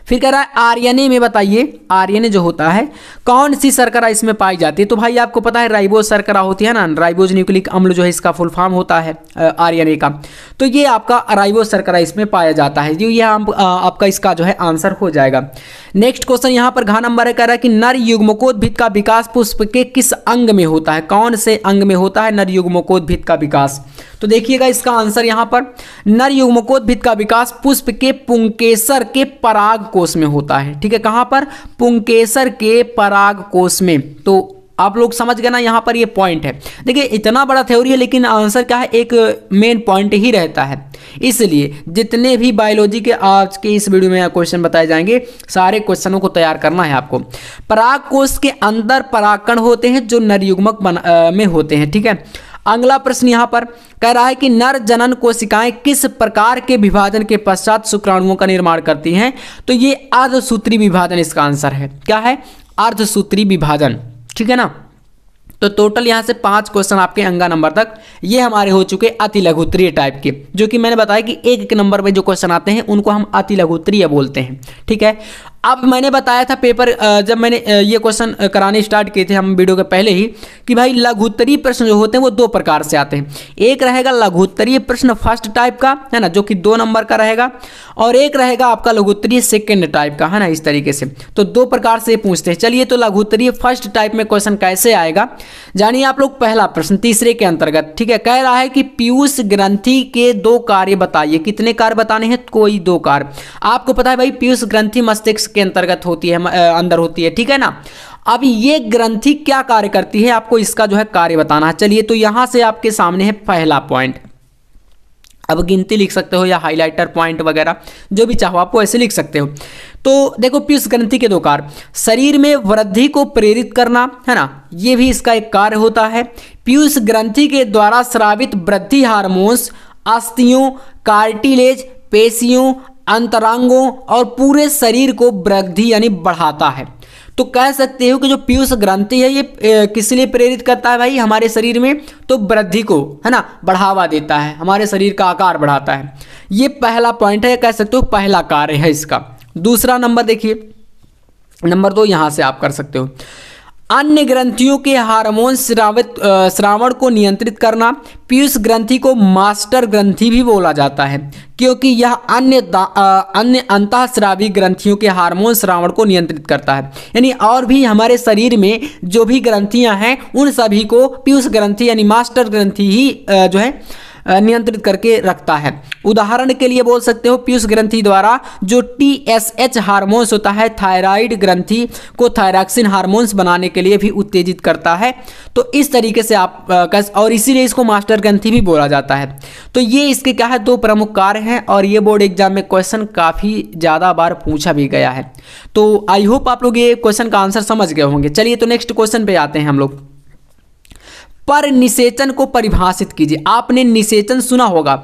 फिर कह रहा है आरएनए में बताइए, आरएनए जो होता है कौन सी शर्करा इसमें पाई जाती है? तो भाई आपको पता है राइबोज शर्करा होती है ना, राइबोज न्यूक्लिक अम्ल जो है इसका फुल फॉर्म होता है आरएनए का। तो ये आपका राइबोज शर्करा इसमें पाया जाता है, जो ये आपका इसका जो है आंसर हो जाएगा। नेक्स्ट क्वेश्चन यहाँ पर घ नंबर है, कह रहा है कि नर युग्मकोद्भिद का विकास पुष्प के किस अंग में होता है? कौन से अंग में होता है नर युग्मकोद्भिद का विकास? तो देखिएगा इसका आंसर यहाँ पर, नर युग्मकोद्भिद का विकास पुष्प के पुंकेसर के पराग कोश में होता है। ठीक है, कहाँ पर? पुंकेसर के पराग कोश में। तो आप लोग समझ गए ना, यहाँ पर ये पॉइंट है। देखिए इतना बड़ा थ्योरी है लेकिन आंसर क्या है, एक मेन पॉइंट ही रहता है। इसलिए जितने भी बायोलॉजी के आज के इस वीडियो में क्वेश्चन बताए जाएंगे, सारे क्वेश्चनों को तैयार करना है आपको। पराग कोश के अंदर परागकण होते हैं जो नर युग्मक में होते हैं, ठीक है। अगला प्रश्न यहाँ पर कह रहा है कि नर जनन कोशिकाएं किस प्रकार के विभाजन के पश्चात शुक्राणुओं का निर्माण करती हैं। तो ये अर्धसूत्री विभाजन इसका आंसर है। क्या है? अर्धसूत्री विभाजन, ठीक है ना। तो टोटल यहाँ से 5 क्वेश्चन आपके अंगा नंबर तक ये हमारे हो चुके अति लघुत्तरीय टाइप के, जो कि मैंने बताया कि एक एक नंबर पे जो क्वेश्चन आते हैं उनको हम अति लघुत्तरीय बोलते हैं, ठीक है। अब मैंने बताया था पेपर जब मैंने ये क्वेश्चन कराने स्टार्ट किए थे हम वीडियो के पहले ही, कि भाई लघुत्तरीय प्रश्न जो होते हैं वो 2 प्रकार से आते हैं। एक रहेगा लघुत्तरीय प्रश्न फर्स्ट टाइप का, है ना, जो कि 2 नंबर का रहेगा, और एक रहेगा आपका लघुत्तरीय सेकेंड टाइप का, है ना, इस तरीके से। तो 2 प्रकार से पूछते हैं। चलिए तो लघुत्तरीय फर्स्ट टाइप में क्वेश्चन कैसे आएगा जानिए आप लोग। पहला प्रश्न तीसरे के अंतर्गत, ठीक है, कह रहा है कि पीयूष ग्रंथि के 2 कार्य बताइए। कितने कार्य बताने हैं? कोई 2 कार्य। आपको पता है भाई पीयूष ग्रंथि मस्तिष्क के अंतर्गत होती है, अंदर होती है, ठीक है ना। अब ये ग्रंथि क्या कार्य करती है, आपको इसका जो है कार्य बताना है। चलिए तो यहां से आपके सामने है पहला पॉइंट। अब गिनती लिख सकते हो या हाइलाइटर पॉइंट वगैरह जो भी चाहो आपको ऐसे लिख सकते हो। तो देखो पीयूष ग्रंथि के 2 कार्य, शरीर में वृद्धि को प्रेरित करना, है ना, ये भी इसका एक कार्य होता है। पीयूष ग्रंथि के द्वारा स्रावित वृद्धि हार्मोन्स अस्थियों, कार्टिलेज, पेशियों, अंतरांगों और पूरे शरीर को वृद्धि यानी बढ़ाता है। तो कह सकते हो कि जो पीयूष ग्रंथि है ये किस लिए प्रेरित करता है भाई हमारे शरीर में? तो वृद्धि को, है ना, बढ़ावा देता है, हमारे शरीर का आकार बढ़ाता है। ये पहला पॉइंट है, कह सकते हो पहला कार्य है इसका। दूसरा नंबर देखिए, नंबर 2 यहां से आप कर सकते हो। अन्य ग्रंथियों के हार्मोन श्रावण को नियंत्रित करना। पीयूष ग्रंथि को मास्टर ग्रंथि भी बोला जाता है क्योंकि यह अन्य अंतःस्रावी ग्रंथियों के हार्मोन श्रावण को नियंत्रित करता है। यानी और भी हमारे शरीर में जो भी ग्रंथियां हैं उन सभी को पीयूष ग्रंथि यानी मास्टर ग्रंथि ही जो है नियंत्रित करके रखता है। उदाहरण के लिए बोल सकते हो पीयूष ग्रंथि द्वारा जो TSH हार्मोन्स होता है, थायराइड ग्रंथि को थायरॉक्सिन हार्मोन्स बनाने के लिए भी उत्तेजित करता है। तो इस तरीके से आप और इसीलिए इसको मास्टर ग्रंथि भी बोला जाता है। तो ये इसके क्या है 2 प्रमुख कार्य हैं और ये बोर्ड एग्जाम में क्वेश्चन काफ़ी ज़्यादा बार पूछा भी गया है। तो आई होप आप लोग ये क्वेश्चन का आंसर समझ गए होंगे। चलिए तो नेक्स्ट क्वेश्चन पे आते हैं हम लोग। पर निषेचन को परिभाषित कीजिए। आपने निषेचन सुना होगा,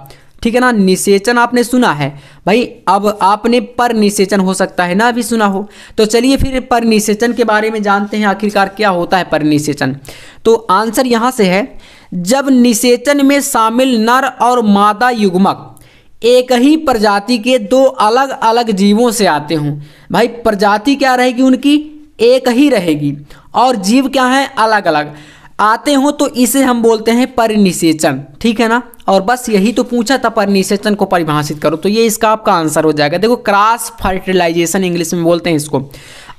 ठीक है ना, निषेचन आपने सुना है भाई। अब आपने पर निषेचन हो सकता है ना भी सुना हो। तो चलिए फिर पर निषेचन के बारे में जानते हैं आखिरकार क्या होता है पर निषेचन। तो आंसर यहां से है, जब निषेचन में शामिल नर और मादा युग्मक एक ही प्रजाति के 2 अलग अलग जीवों से आते हों। भाई प्रजाति क्या रहेगी उनकी? एक ही रहेगी और जीव क्या है? अलग अलग आते हो, तो इसे हम बोलते हैं परिनिषेचन, ठीक है ना। और बस यही तो पूछा था, परिनिषेचन को परिभाषित करो, तो ये इसका आपका आंसर हो जाएगा। देखो क्रॉस फर्टिलाइजेशन इंग्लिश में बोलते हैं इसको।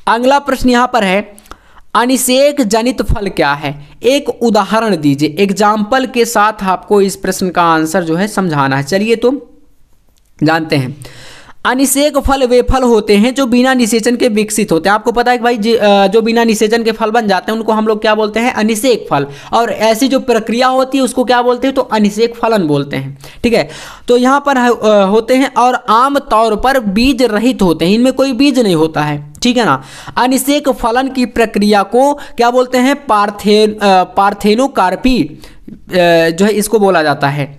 अगला प्रश्न यहाँ पर है, अनिषेक जनित फल क्या है? एक उदाहरण दीजिए। एग्जाम्पल के साथ आपको इस प्रश्न का आंसर जो है समझाना है। चलिए तो जानते हैं। अनिषेक फल वे फल होते हैं जो बिना निषेचन के विकसित होते हैं। आपको पता है कि भाई जो बिना निषेचन के फल बन जाते हैं उनको हम लोग क्या बोलते हैं? अनिषेक फल। और ऐसी जो प्रक्रिया होती है उसको क्या बोलते हैं? तो अनिषेक फलन बोलते हैं, ठीक है। तो यहाँ पर होते हैं और आम तौर पर बीज रहित होते हैं, इनमें कोई बीज नहीं होता है, ठीक है ना। अनिषेक फलन की प्रक्रिया को क्या बोलते हैं? पार्थेनोकार्पी जो है इसको बोला जाता है।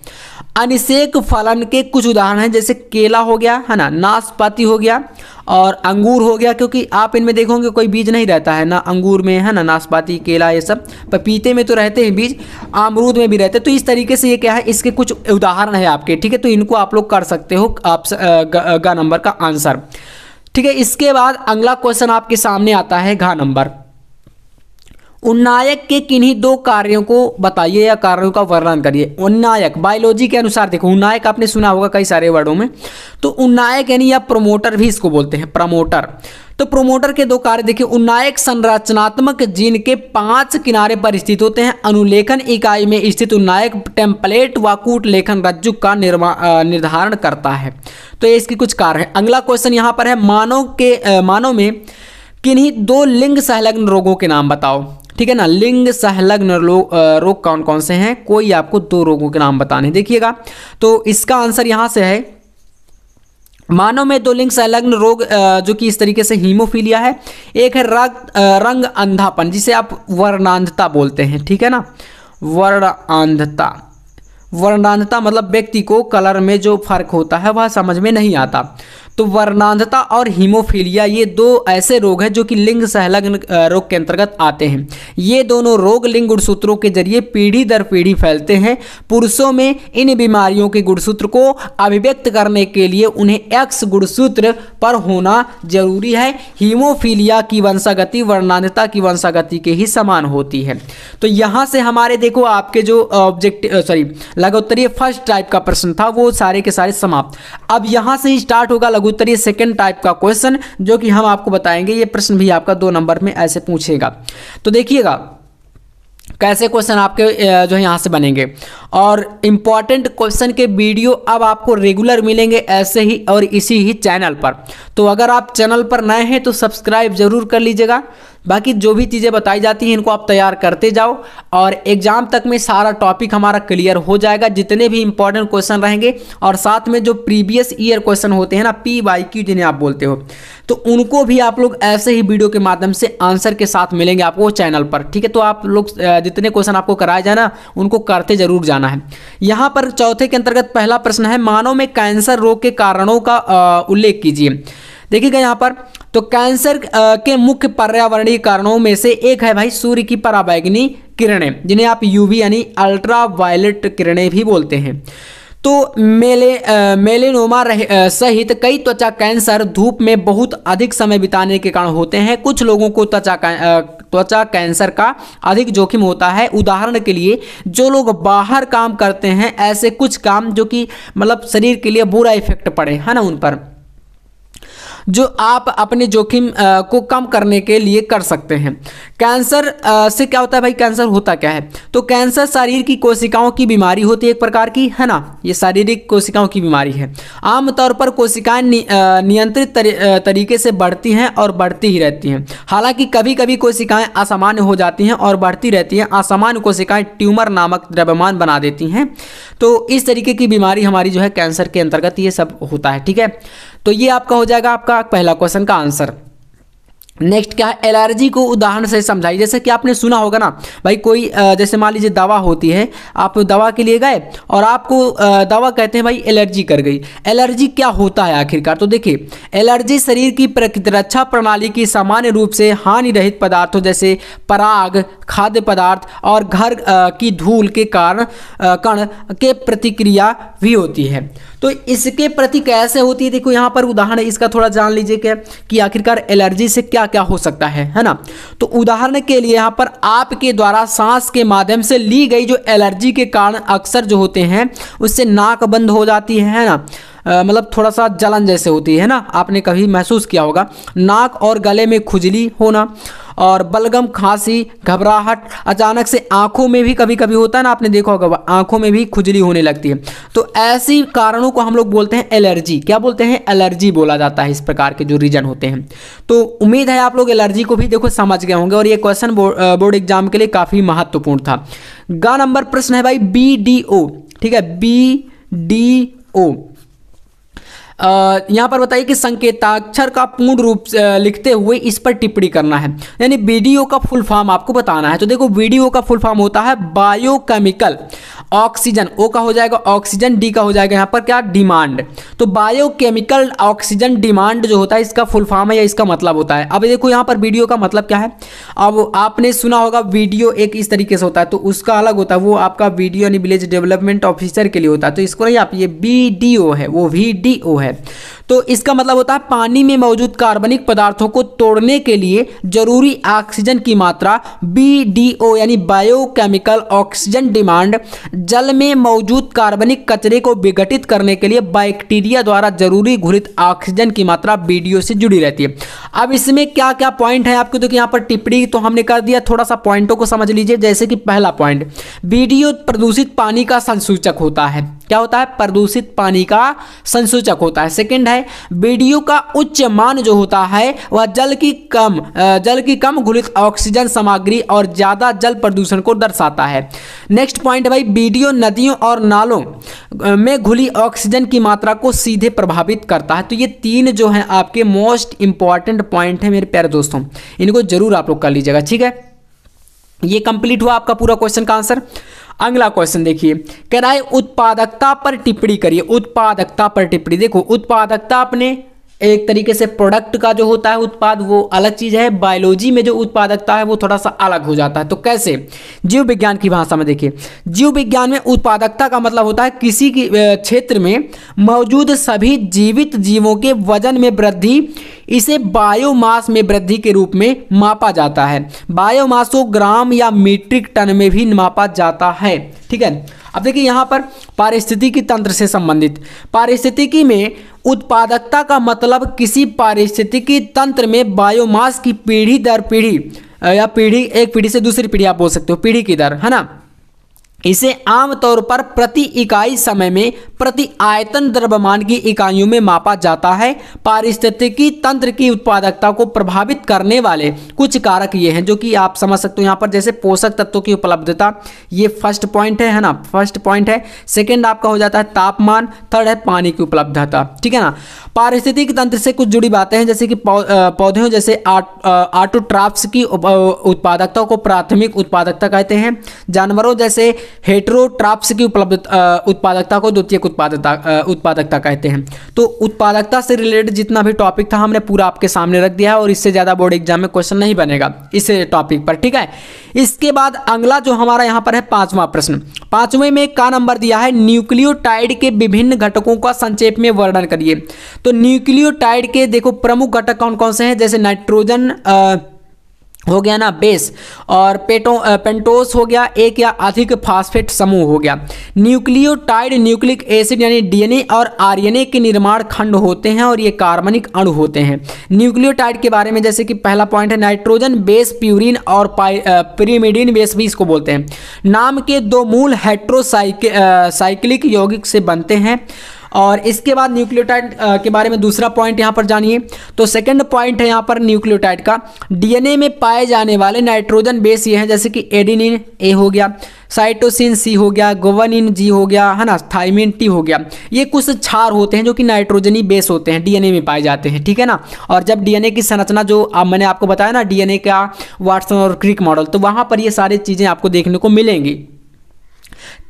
अनिषेक फलन के कुछ उदाहरण हैं, जैसे केला हो गया, है ना, नाशपाती हो गया और अंगूर हो गया, क्योंकि आप इनमें देखोगे कोई बीज नहीं रहता है ना, अंगूर में, है ना, नाशपाती, केला, ये सब। पपीते में तो रहते हैं बीज, अमरूद में भी रहते हैं। तो इस तरीके से ये क्या है, इसके कुछ उदाहरण है आपके, ठीक है। तो इनको आप लोग कर सकते हो आप ग नंबर का आंसर, ठीक है। इसके बाद अगला क्वेश्चन आपके सामने आता है घ नंबर। उन्नायक के किन्हीं 2 कार्यों को बताइए या कार्यों का वर्णन करिए। उन्नायक बायोलॉजी के अनुसार देखो, उन्नायक आपने सुना होगा कई सारे वर्डों में। तो उन्नायक यानी या प्रोमोटर भी इसको बोलते हैं, प्रमोटर। तो प्रोमोटर के 2 कार्य देखिए। उन्नायक संरचनात्मक जीन के 5 किनारे पर स्थित होते हैं। अनुलेखन इकाई में स्थित उन्नायक टेम्पलेट व कूट लेखन रज्जु का निर्धारण करता है। तो ये इसकी कुछ कार्य है। अगला क्वेश्चन यहाँ पर है, मानव में किन्हीं 2 लिंग संलग्न रोगों के नाम बताओ, ठीक है ना। लिंग संलग्न रोग कौन कौन से हैं, कोई आपको 2 रोगों के नाम बताने। देखिएगा तो इसका आंसर यहाँ से है, मानव में 2 लिंग संलग्न रोग जो कि इस तरीके से हीमोफीलिया है, एक है रंग अंधापन जिसे आप वर्णांधता बोलते हैं, ठीक है ना। वर्णांधता मतलब व्यक्ति को कलर में जो फर्क होता है वह समझ में नहीं आता। तो वर्णांधता और हीमोफीलिया ये 2 ऐसे रोग हैं जो कि लिंग संलग्न रोग के अंतर्गत आते हैं। ये दोनों रोग लिंग गुणसूत्रों के जरिए पीढ़ी दर पीढ़ी फैलते हैं। पुरुषों में इन बीमारियों के गुणसूत्र को अभिव्यक्त करने के लिए उन्हें एक्स गुणसूत्र पर होना जरूरी है। हीमोफीलिया की वंशागति वर्णांधता की वंशागति के ही समान होती है। तो यहाँ से हमारे देखो आपके जो लघुत्तरीय फर्स्ट टाइप का प्रश्न था वो सारे के सारे समाप्त। अब यहाँ से ही स्टार्ट होगा लघुत्तरीय सेकंड टाइप का क्वेश्चन, जो कि हम आपको बताएंगे। ये प्रश्न भी आपका 2 नंबर में ऐसे पूछेगा। तो देखिएगा कैसे क्वेश्चन आपके जो है यहाँ से बनेंगे, और इम्पॉर्टेंट क्वेश्चन के वीडियो अब आपको रेगुलर मिलेंगे ऐसे ही और इसी ही चैनल पर। तो अगर आप चैनल पर नए हैं तो सब्सक्राइब जरूर कर लीजिएगा। बाकी जो भी चीज़ें बताई जाती हैं इनको आप तैयार करते जाओ, और एग्जाम तक में सारा टॉपिक हमारा क्लियर हो जाएगा, जितने भी इंपॉर्टेंट क्वेश्चन रहेंगे। और साथ में जो प्रीवियस ईयर क्वेश्चन होते हैं ना, PYQ जिन्हें आप बोलते हो, तो उनको भी आप लोग ऐसे ही वीडियो के माध्यम से आंसर के साथ मिलेंगे आपको चैनल पर, ठीक है। तो आप लोग जितने क्वेश्चन आपको कराए जाए ना उनको करते जरूर जाना है। यहाँ पर चौथे के अंतर्गत पहला प्रश्न है, मानव में कैंसर रोग के कारणों का उल्लेख कीजिए। देखिएगा यहाँ पर तो कैंसर के मुख्य पर्यावरणीय कारणों में से एक है भाई सूर्य की पराबैंगनी किरणें, जिन्हें आप UV यानी अल्ट्रा वायलेट किरणें भी बोलते हैं। तो मेलेनोमा सहित कई त्वचा कैंसर धूप में बहुत अधिक समय बिताने के कारण होते हैं। कुछ लोगों को त्वचा कैंसर का अधिक जोखिम होता है। उदाहरण के लिए जो लोग बाहर काम करते हैं, ऐसे कुछ काम जो कि मतलब शरीर के लिए बुरा इफेक्ट पड़े है ना उन पर, जो आप अपने जोखिम को कम करने के लिए कर सकते हैं। कैंसर से क्या होता है भाई, कैंसर होता क्या है? तो कैंसर शरीर की कोशिकाओं की बीमारी होती है एक प्रकार की, है ना। ये शारीरिक कोशिकाओं की बीमारी है। आमतौर पर कोशिकाएं नियंत्रित तरीके से बढ़ती हैं और बढ़ती ही रहती हैं। हालांकि कभी कभी कोशिकाएं असामान्य हो जाती हैं और बढ़ती रहती हैं। असामान्य कोशिकाएं ट्यूमर नामक द्रव्यमान बना देती हैं। तो इस तरीके की बीमारी हमारी जो है कैंसर के अंतर्गत ये सब होता है, ठीक है। तो ये आपका हो जाएगा आपका पहला क्वेश्चन का आंसर। नेक्स्ट क्या है, एलर्जी को उदाहरण से समझाइए। जैसे कि आपने सुना होगा ना भाई, कोई जैसे मान लीजिए दवा होती है, आप दवा के लिए गए और आपको दवा कहते हैं भाई एलर्जी कर गई। एलर्जी क्या होता है आखिरकार? तो देखिए, एलर्जी शरीर की प्रतिरक्षा प्रणाली की सामान्य रूप से हानि रहित पदार्थों जैसे पराग, खाद्य पदार्थ और घर की धूल के कारण कण के प्रतिक्रिया भी होती है। तो इसके प्रति कैसे होती है, देखो यहाँ पर उदाहरण इसका थोड़ा जान लीजिए क्या कि आखिरकार एलर्जी से क्या क्या हो सकता है ना। तो उदाहरण के लिए यहाँ पर आपके द्वारा सांस के माध्यम से ली गई जो एलर्जी के कारण अक्सर जो होते हैं उससे नाक बंद हो जाती है ना, मतलब थोड़ा सा जलन जैसे होती है ना, आपने कभी महसूस किया होगा। नाक और गले में खुजली होना और बलगम, खांसी, घबराहट, अचानक से आंखों में भी कभी कभी होता है ना, आपने देखा होगा आंखों में भी खुजली होने लगती है। तो ऐसी कारणों को हम लोग बोलते हैं एलर्जी। क्या बोलते हैं? एलर्जी बोला जाता है इस प्रकार के जो रीजन होते हैं। तो उम्मीद है आप लोग एलर्जी को भी देखो समझ गए होंगे, और ये क्वेश्चन बोर्ड एग्जाम के लिए काफ़ी महत्वपूर्ण था। ग नंबर प्रश्न है भाई BDO, ठीक है, BDO। यहाँ पर बताइए कि संकेताक्षर का पूर्ण रूप लिखते हुए इस पर टिप्पणी करना है, यानी BDO का फुल फॉर्म आपको बताना है। तो देखो BDO का फुल फॉर्म होता है बायोकेमिकल ऑक्सीजन, O का हो जाएगा ऑक्सीजन, D का हो जाएगा यहाँ पर क्या, डिमांड। तो बायोकेमिकल ऑक्सीजन डिमांड जो होता है इसका फुल फॉर्म है या इसका मतलब होता है। अब देखो यहाँ पर BDO का मतलब क्या है। अब आपने सुना होगा वीडियो एक इस तरीके से होता है, तो उसका अलग होता है, वो आपका वीडियो यानी विलेज डेवलपमेंट ऑफिसर के लिए होता है। तो इसको नहीं, आप ये BDO है वो VDO है। तो इसका मतलब होता है पानी में मौजूद कार्बनिक पदार्थों को तोड़ने के लिए जरूरी ऑक्सीजन की मात्रा BDO यानी बायोकेमिकल ऑक्सीजन डिमांड। जल में मौजूद कार्बनिक कचरे को विघटित करने के लिए बैक्टीरिया द्वारा जरूरी घुलित ऑक्सीजन की मात्रा BDO से जुड़ी रहती है। अब इसमें क्या क्या पॉइंट है आपको, तो यहाँ पर टिप्पणी तो हमने कर दिया, थोड़ा सा पॉइंटों को समझ लीजिए। जैसे कि पहला पॉइंट, BDO प्रदूषित पानी का संसूचक होता है। क्या होता है? प्रदूषित पानी का संसूचक होता है। सेकंड है है वीडियो का उच्च मान जो होता है वह जल की कम घुलित ऑक्सीजन सामग्री और ज़्यादा जल प्रदूषण को दर्शाता है। नेक्स्ट पॉइंट है भाई, वीडियो नदियों और नालों में घुली ऑक्सीजन की मात्रा को सीधे प्रभावित करता है। तो ये 3 जो हैं आपके मोस्ट इंपॉर्टेंट पॉइंट है मेरे प्यारे दोस्तों, इनको जरूर आप लोग कर लीजिएगा, ठीक है। ये कंप्लीट हुआ आपका पूरा क्वेश्चन का आंसर। अगला क्वेश्चन देखिए, कह रहा है उत्पादकता पर टिप्पणी करिए। उत्पादकता पर टिप्पणी, देखो उत्पादकता अपने एक तरीके से प्रोडक्ट का जो होता है उत्पाद वो अलग चीज है, बायोलॉजी में जो उत्पादकता है वो थोड़ा सा अलग हो जाता है। तो कैसे, जीव विज्ञान की भाषा में देखिए, जीव विज्ञान में उत्पादकता का मतलब होता है किसी की क्षेत्र में मौजूद सभी जीवित जीवों के वजन में वृद्धि, इसे बायोमास में वृद्धि के रूप में मापा जाता है। बायोमास को ग्राम या मीट्रिक टन में भी मापा जाता है, ठीक है। अब देखिए यहाँ पर पारिस्थितिकी तंत्र से संबंधित, पारिस्थितिकी में उत्पादकता का मतलब किसी पारिस्थितिकी तंत्र में बायोमास की पीढ़ी दर पीढ़ी या एक पीढ़ी से दूसरी पीढ़ी आप बोल सकते हो, पीढ़ी की दर, है ना। इसे आमतौर पर प्रति इकाई समय में प्रति आयतन द्रव्यमान की इकाइयों में मापा जाता है। पारिस्थितिकी तंत्र की उत्पादकता को प्रभावित करने वाले कुछ कारक ये हैं जो कि आप समझ सकते हो यहाँ पर, जैसे पोषक तत्वों की उपलब्धता, ये फर्स्ट पॉइंट है ना, फर्स्ट पॉइंट है। सेकंड आपका हो जाता है तापमान, थर्ड है पानी की उपलब्धता, ठीक है ना। पारिस्थितिकी तंत्र से कुछ जुड़ी बातें हैं जैसे कि पौधों जैसे ऑटोट्रॉफ्स की उत्पादकता को प्राथमिक उत्पादकता कहते हैं। जानवरों जैसे हेटेरोट्रॉफ्स की उत्पादकता को द्वितीयक उत्पादकता कहते हैं। तो उत्पादकता से रिलेटेड जितना भी टॉपिक था हमने पूरा आपके सामने रख दिया है और इससे ज़्यादा बोर्ड एग्जाम में क्वेश्चन नहीं बनेगा इस टॉपिक पर, ठीक है। इसके बाद अगला जो हमारा यहाँ पर है 5वां प्रश्न। 5वें में का नंबर दिया है न्यूक्लियोटाइड के विभिन्न घटकों का संक्षेप में वर्णन करिए। तो न्यूक्लियोटाइड के देखो प्रमुख घटक कौन कौन से हैं, जैसे नाइट्रोजन हो गया ना बेस, और पेंटोस हो गया, एक या अधिक फास्फेट समूह हो गया। न्यूक्लियोटाइड न्यूक्लिक एसिड यानी डीएनए और आरएनए के निर्माण खंड होते हैं और ये कार्बनिक अणु होते हैं। न्यूक्लियोटाइड के बारे में जैसे कि पहला पॉइंट है नाइट्रोजन बेस प्यूरिन और पिरिमिडिन बेस भी इसको बोलते हैं। नाम के 2 मूल हेट्रोसाइक्लिक यौगिक से बनते हैं। और इसके बाद न्यूक्लियोटाइड के बारे में दूसरा पॉइंट यहाँ पर जानिए। तो सेकंड पॉइंट है यहाँ पर न्यूक्लियोटाइड का, डीएनए में पाए जाने वाले नाइट्रोजन बेस ये हैं जैसे कि एडेनिन ए हो गया, साइटोसिन सी हो गया, गुवानिन जी हो गया, है ना, थाइमिन टी हो गया। ये कुछ क्षार होते हैं जो कि नाइट्रोजनी बेस होते हैं, डीएनए में पाए जाते हैं, ठीक है ना। और जब डीएनए की संरचना जो मैंने आपको बताया ना, डीएनए का वाटसन और क्रिक मॉडल, तो वहाँ पर ये सारी चीज़ें आपको देखने को मिलेंगी।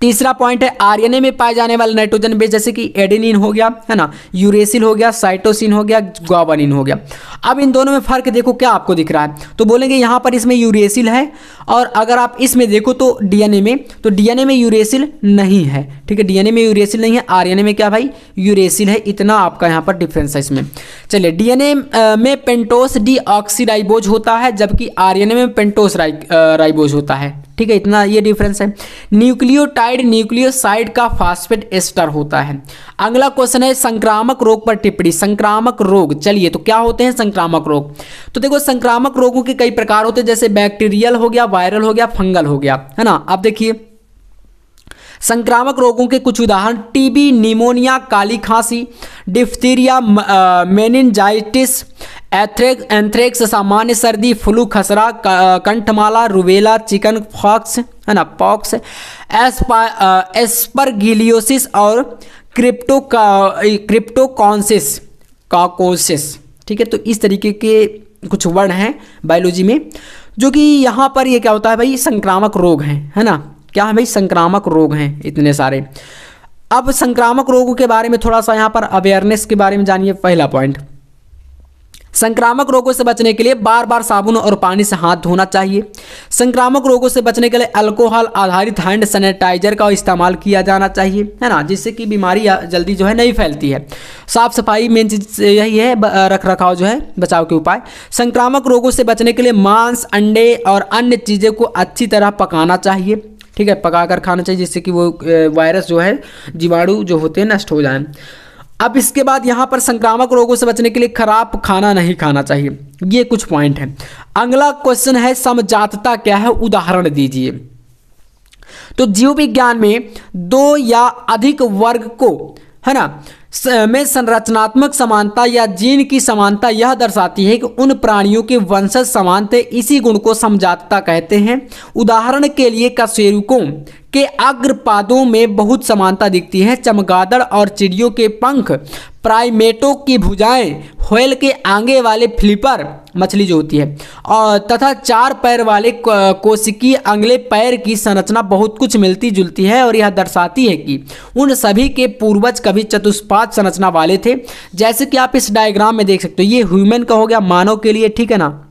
तीसरा पॉइंट है आरएनए में पाए जाने वाले नाइट्रोजन बेस जैसे कि एडेनिन हो गया, है ना, यूरेसिल हो गया, साइटोसिन हो गया, ग्वानिन हो गया। अब इन दोनों में फर्क देखो क्या आपको दिख रहा है, तो बोलेंगे यहाँ पर इसमें यूरेसिल है, और अगर आप इसमें देखो तो डीएनए में, तो डीएनए में यूरेसिल नहीं है, ठीक है, डीएनए में यूरेसिल नहीं है, आरएनए में क्या भाई यूरेसिल है। इतना आपका यहाँ पर डिफरेंस है इसमें। चलिए, डीएनए में पेंटोस डीऑक्सीराइबोज होता है जबकि आरएनए में पेंटोस राइबोज होता है, ठीक है, इतना ये डिफरेंस है। न्यूक्लियोटाइड न्यूक्लियोसाइड का फास्फेट एस्टर होता है। अगला क्वेश्चन है संक्रामक रोग पर टिप्पणी। संक्रामक रोग, चलिए तो क्या होते हैं संक्रामक रोग। तो देखो संक्रामक रोगों के कई प्रकार होते हैं, जैसे बैक्टीरियल हो गया, वायरल हो गया, फंगल हो गया, है ना। अब देखिए संक्रामक रोगों के कुछ उदाहरण, टीबी, निमोनिया, काली खांसी, डिफ्थीरिया, मेनिनजाइटिस, एंथ्रेक्स, सामान्य सर्दी, फ्लू, खसरा, कंठमाला, रुबेला, चिकन पॉक्स, है ना, पॉक्स, एस्परगिलियोसिस और क्रिप्टोकॉन्सिस, ठीक है। तो इस तरीके के कुछ वर्ड हैं बायोलॉजी में जो कि यहाँ पर ये क्या होता है भाई, संक्रामक रोग हैं, है ना, क्या है भाई, संक्रामक रोग हैं इतने सारे। अब संक्रामक रोगों के बारे में थोड़ा सा यहाँ पर अवेयरनेस के बारे में जानिए। पहला पॉइंट, संक्रामक रोगों से बचने के लिए बार बार साबुन और पानी से हाथ धोना चाहिए। संक्रामक रोगों से बचने के लिए अल्कोहल आधारित हैंड सैनिटाइजर का इस्तेमाल किया जाना चाहिए, है ना, जिससे कि बीमारी जल्दी जो है नहीं फैलती है। साफ सफाई मेन चीज यही है, रख रखाव जो है बचाव के उपाय। संक्रामक रोगों से बचने के लिए मांस, अंडे और अन्य चीज़ों को अच्छी तरह पकाना चाहिए, ठीक है, पकाकर खाना चाहिए जिससे कि वो वायरस जो है, जीवाणु जो होते हैं नष्ट हो जाएं। अब इसके बाद यहाँ पर संक्रामक रोगों से बचने के लिए खराब खाना नहीं खाना चाहिए। ये कुछ पॉइंट हैं। अगला क्वेश्चन है समजातता क्या है, उदाहरण दीजिए। तो जीव विज्ञान में 2 या अधिक वर्ग को, है ना, में संरचनात्मक समानता या जीन की समानता यह दर्शाती है कि उन प्राणियों के वंशज समान थे। इसी गुण को समजातता कहते हैं। उदाहरण के लिए कशेरुकों के अग्रपादों में बहुत समानता दिखती है। चमगादड़ और चिड़ियों के पंख, प्राइमेटों की भुजाएं, व्हेल के आगे वाले फ्लिपर मछली जो होती है और तथा 4 पैर वाले कोशिकीय अगले पैर की संरचना बहुत कुछ मिलती जुलती है और यह दर्शाती है कि उन सभी के पूर्वज कभी चतुष्पाद संरचना वाले थे। जैसे कि आप इस डायग्राम में देख सकते हो, ये ह्यूमन का हो गया, मानव के लिए, ठीक है ना।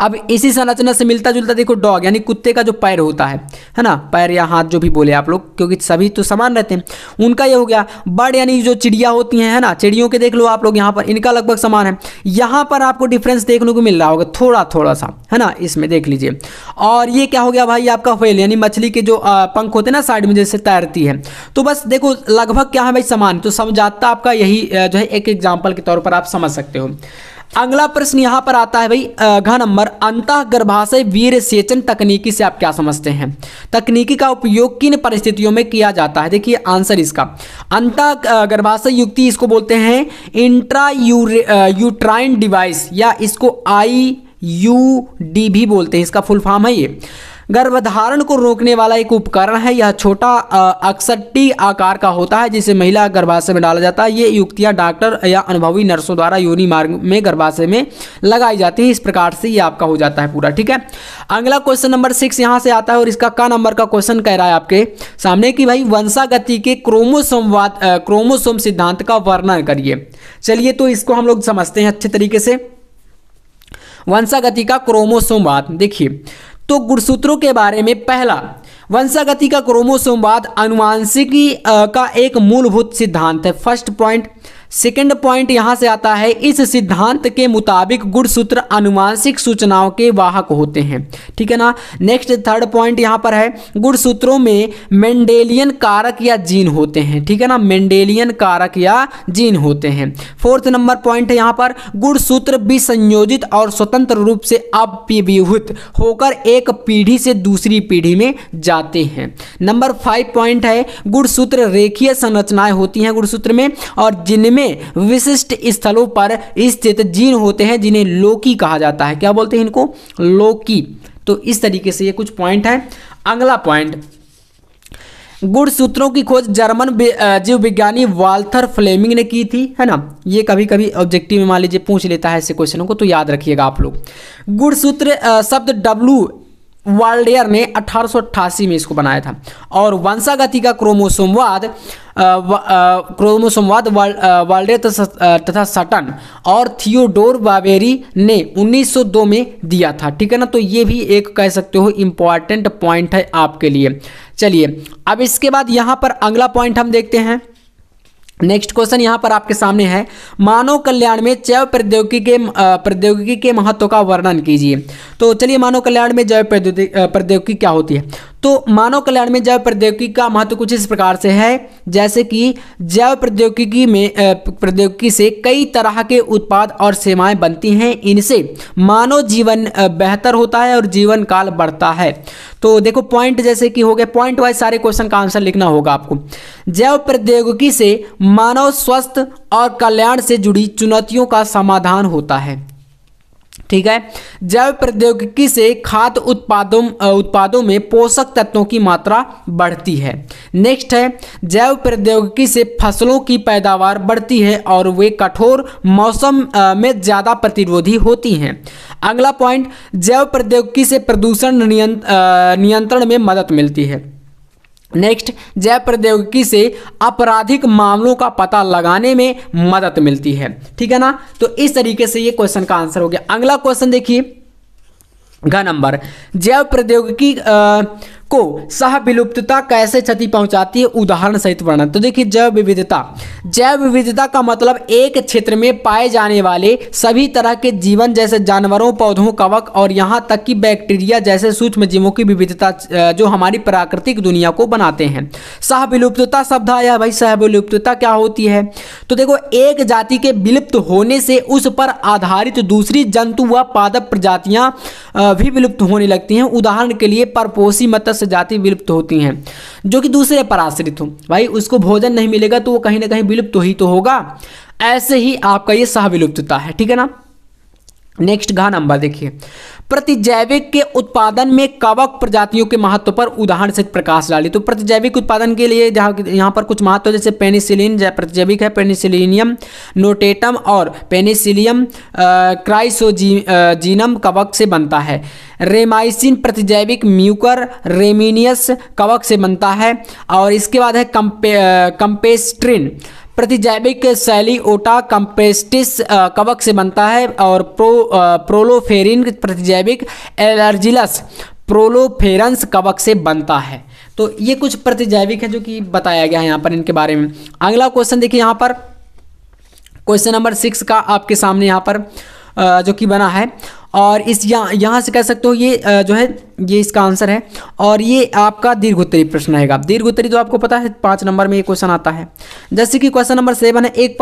अब इसी संरचना से मिलता जुलता देखो डॉग यानी कुत्ते का जो पैर होता है ना, पैर या हाथ जो भी बोले आप लोग, क्योंकि सभी तो समान रहते हैं, उनका ये हो गया। बर्ड यानी जो चिड़िया होती हैं, है ना, चिड़ियों के देख लो आप लोग यहाँ पर, इनका लगभग समान है। यहाँ पर आपको डिफरेंस देखने को मिल रहा होगा थोड़ा थोड़ा सा, है ना, इसमें देख लीजिए। और ये क्या हो गया भाई आपका व्हेल यानी मछली के जो पंख होते हैं ना साइड में जैसे तैरती है, तो बस देखो लगभग क्या है भाई समान। तो समझाता आपका यही जो है एक एग्जाम्पल के तौर पर आप समझ सकते हो। अगला प्रश्न यहां पर आता है भाई घ नंबर, अंतः गर्भाशय वीर्य सेचन तकनीकी से आप क्या समझते हैं? तकनीकी का उपयोग किन परिस्थितियों में किया जाता है? देखिए आंसर इसका, अंतः गर्भाशय युक्ति इसको बोलते हैं इंट्रा यूट्राइन डिवाइस, या इसको IUD भी बोलते हैं, इसका फुल फॉर्म है ये। गर्भधारण को रोकने वाला एक उपकरण है। यह छोटा अक्सर टी आकार का होता है जिसे महिला गर्भाशय में डाला जाता है। ये युक्तियां डॉक्टर या अनुभवी नर्सों द्वारा योनि मार्ग में गर्भाशय में लगाई जाती है। इस प्रकार से ये आपका हो जाता है पूरा, ठीक है। अगला क्वेश्चन नंबर 6 यहाँ से आता है और इसका का नंबर का क्वेश्चन कह रहा है आपके सामने कि भाई वंशागति के क्रोमोसोम सिद्धांत का वर्णन करिए। चलिए तो इसको हम लोग समझते हैं अच्छे तरीके से। वंशागति का क्रोमोसोमवाद, देखिए तो गुणसूत्रों के बारे में पहला, वंशागति का क्रोमोसोमवाद आनुवांशिकी का एक मूलभूत सिद्धांत है, फर्स्ट पॉइंट। सेकंड पॉइंट यहां से आता है, इस सिद्धांत के मुताबिक गुणसूत्र आनुवांशिक सूचनाओं के वाहक होते हैं, ठीक है ना। नेक्स्ट थर्ड पॉइंट यहां पर है, गुणसूत्रों में मेंडेलियन कारक या जीन होते हैं, ठीक है ना, मेंडेलियन कारक या जीन होते हैं। फोर्थ नंबर पॉइंट है यहां पर, गुणसूत्र विसंयोजित और स्वतंत्र रूप से अपव्यूहित होकर एक पीढ़ी से दूसरी पीढ़ी में जाते हैं। नंबर 5 पॉइंट है, गुणसूत्र रेखीय संरचनाएं होती हैं गुणसूत्र में, और जिनमें विशिष्ट स्थलों पर स्थित जीन होते हैं जिन्हें लोकी कहा जाता है। क्या बोलते हैं इनको? लोकी। तो इस तरीके से ये कुछ पॉइंट है। अगला पॉइंट, गुणसूत्रों की खोज जर्मन जीव विज्ञानी वाल्थर फ्लेमिंग ने की थी, है ना। ये कभी कभी ऑब्जेक्टिव में मान लीजिए पूछ लेता है ऐसे क्वेश्चनों को, तो याद रखिएगा आप लोग। गुणसूत्र शब्द W वाल्डेयर ने 1888 में इसको बनाया था। और वंशागति का क्रोमोसोमवाद वाल्डेयर तथा सटन और थियोडोर बावेरी ने 1902 में दिया था, ठीक है ना। तो ये भी एक कह सकते हो इंपॉर्टेंट पॉइंट है आपके लिए। चलिए अब इसके बाद यहाँ पर अगला पॉइंट हम देखते हैं। नेक्स्ट क्वेश्चन यहाँ पर आपके सामने है, मानव कल्याण में जैव प्रौद्योगिकी के महत्व का वर्णन कीजिए। तो चलिए मानव कल्याण में जैव प्रौद्योगिकी क्या होती है? तो मानव कल्याण में जैव प्रौद्योगिकी का महत्व कुछ इस प्रकार से है, जैसे कि जैव प्रौद्योगिकी से कई तरह के उत्पाद और सेवाएं बनती हैं। इनसे मानव जीवन बेहतर होता है और जीवन काल बढ़ता है। तो देखो पॉइंट जैसे कि हो गए, पॉइंट वाइज सारे क्वेश्चन का आंसर लिखना होगा आपको। जैव प्रौद्योगिकी से मानव स्वास्थ्य और कल्याण से जुड़ी चुनौतियों का समाधान होता है, ठीक है। जैव प्रौद्योगिकी से खाद्य उत्पादों में पोषक तत्वों की मात्रा बढ़ती है। नेक्स्ट है, जैव प्रौद्योगिकी से फसलों की पैदावार बढ़ती है और वे कठोर मौसम में ज़्यादा प्रतिरोधी होती हैं। अगला पॉइंट, जैव प्रौद्योगिकी से प्रदूषण नियंत्रण में मदद मिलती है। नेक्स्ट, जैव प्रौद्योगिकी से आपराधिक मामलों का पता लगाने में मदद मिलती है, ठीक है ना। तो इस तरीके से ये क्वेश्चन का आंसर हो गया। अगला क्वेश्चन देखिए, घ नंबर, जैव प्रौद्योगिकी को सह विलुप्तता कैसे क्षति पहुंचाती है, उदाहरण सहित वर्णन। तो देखिए जैव विविधता का मतलब एक क्षेत्र में पाए जाने वाले सभी तरह के जीवन जैसे जानवरों, पौधों, कवक और यहाँ तक कि बैक्टीरिया जैसे सूक्ष्म जीवों की विविधता जो हमारी प्राकृतिक दुनिया को बनाते हैं। सह विलुप्तता शब्द आया भाई, सह विलुप्तता क्या होती है? तो देखो एक जाति के विलुप्त होने से उस पर आधारित दूसरी जंतु व पादप प्रजातियां भी विलुप्त होने लगती हैं। उदाहरण के लिए परपोषी, मत्स्य से जाति विलुप्त होती हैं। जो कि दूसरे पर आश्रित हो, भाई उसको भोजन नहीं मिलेगा तो वो कहीं ना कहीं विलुप्त ही तो होगा। ऐसे ही आपका ये सहविलुप्तता है, ठीक है ना। नेक्स्ट घ नंबर देखिए, प्रतिजैविक के उत्पादन में कवक प्रजातियों के महत्व पर उदाहरण से प्रकाश डालिए। तो प्रतिजैविक उत्पादन के लिए यहाँ पर कुछ महत्व, जैसे पेनिसिलिन प्रतिजैविक है, पेनिसिलिनियम नोटेटम और पेनिसिलियम क्राइसोजीनम कवक से बनता है। रेमाइसिन प्रतिजैविक म्यूकर रेमिनियस कवक से बनता है। और इसके बाद है कंपेस्ट्रिन प्रतिजैविक सैलियोटा कंपेस्टिस कवक से बनता है। और प्रोलोफेरिन प्रतिजैविक एलर्जिलस प्रोलोफेरेंस कवक से बनता है। तो ये कुछ प्रतिजैविक है जो कि बताया गया है यहाँ पर इनके बारे में। अगला क्वेश्चन देखिए, यहाँ पर क्वेश्चन नंबर 6 का आपके सामने यहाँ पर जो कि बना है, और इस यहाँ से कह सकते हो ये जो है ये इसका आंसर है। और ये आपका दीर्घोत्तरी प्रश्न रहेगा। दीर्घोत्तरी तो आपको पता है 5 नंबर में ये क्वेश्चन आता है। जैसे कि क्वेश्चन नंबर 7 है, एक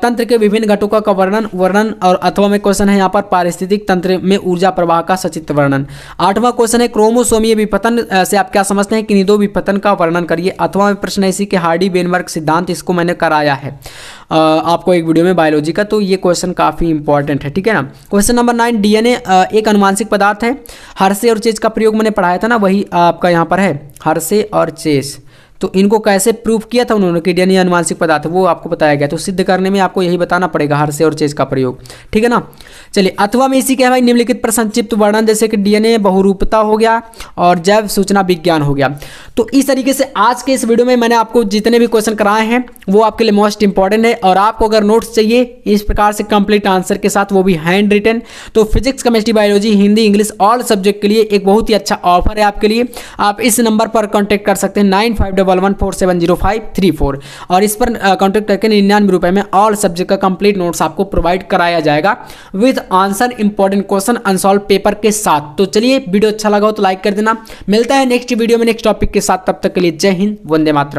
तंत्र के विभिन्न घटकों का वर्णन और अथवा में क्वेश्चन है यहाँ पर पारिस्थितिक तंत्र में ऊर्जा प्रवाह का सचित्र वर्णन। 8वां क्वेश्चन है, क्रोमोसोमीय विपतन से आप क्या समझते हैं, किन्हीं 2 विपतन का वर्णन करिए। 8वां में प्रश्न है इसी के हार्डी वेनबर्ग सिद्धांत, इसको मैंने कराया है आपको एक वीडियो में बायोलॉजी का, तो ये क्वेश्चन काफ़ी इंपॉर्टेंट है, ठीक है ना। क्वेश्चन नंबर 9, डीएनए एक अनुवांशिक पदार्थ है। हर्शे और चेज का प्रयोग मैंने पढ़ाया था ना, वही आपका यहाँ पर है, हर्शे और चेज। तो इनको कैसे प्रूव किया था उन्होंने कि डीएनए अनुवांशिक पदार्थ है, वो आपको बताया गया। तो सिद्ध करने में आपको यही बताना पड़ेगा, हर्शे और चेज का प्रयोग, ठीक है ना। चलिए, अथवा में इसी के भाई निम्नलिखित पर संक्षिप्त वर्णन, जैसे कि डीएनए बहुरूपता हो गया और जैव सूचना विज्ञान हो गया। तो इस तरीके से आज के इस वीडियो में मैंने आपको जितने भी क्वेश्चन कराए हैं वो आपके लिए मोस्ट इंपॉर्टेंट है। और आपको अगर नोट्स चाहिए इस प्रकार से कंप्लीट आंसर के साथ, वो भी हैंड रिटन, तो physics chemistry biology Hindi English all subject के लिए एक बहुत ही अच्छा ऑफर है आपके लिए। आप इस नंबर पर कॉन्टैक्ट कर सकते हैं 9511470534, और इस पर कॉन्टैक्ट करके 99 रुपये में ऑल सब्जेक्ट का कंप्लीट नोट्स आपको प्रोवाइड कराया जाएगा with answer important question unsolved paper के साथ। तो चलिए, वीडियो अच्छा लगा हो तो लाइक कर देना। मिलता है नेक्स्ट वीडियो में नेक्स्ट टॉपिक के साथ, तब तक के लिए जय हिंद, वंदे मातरम।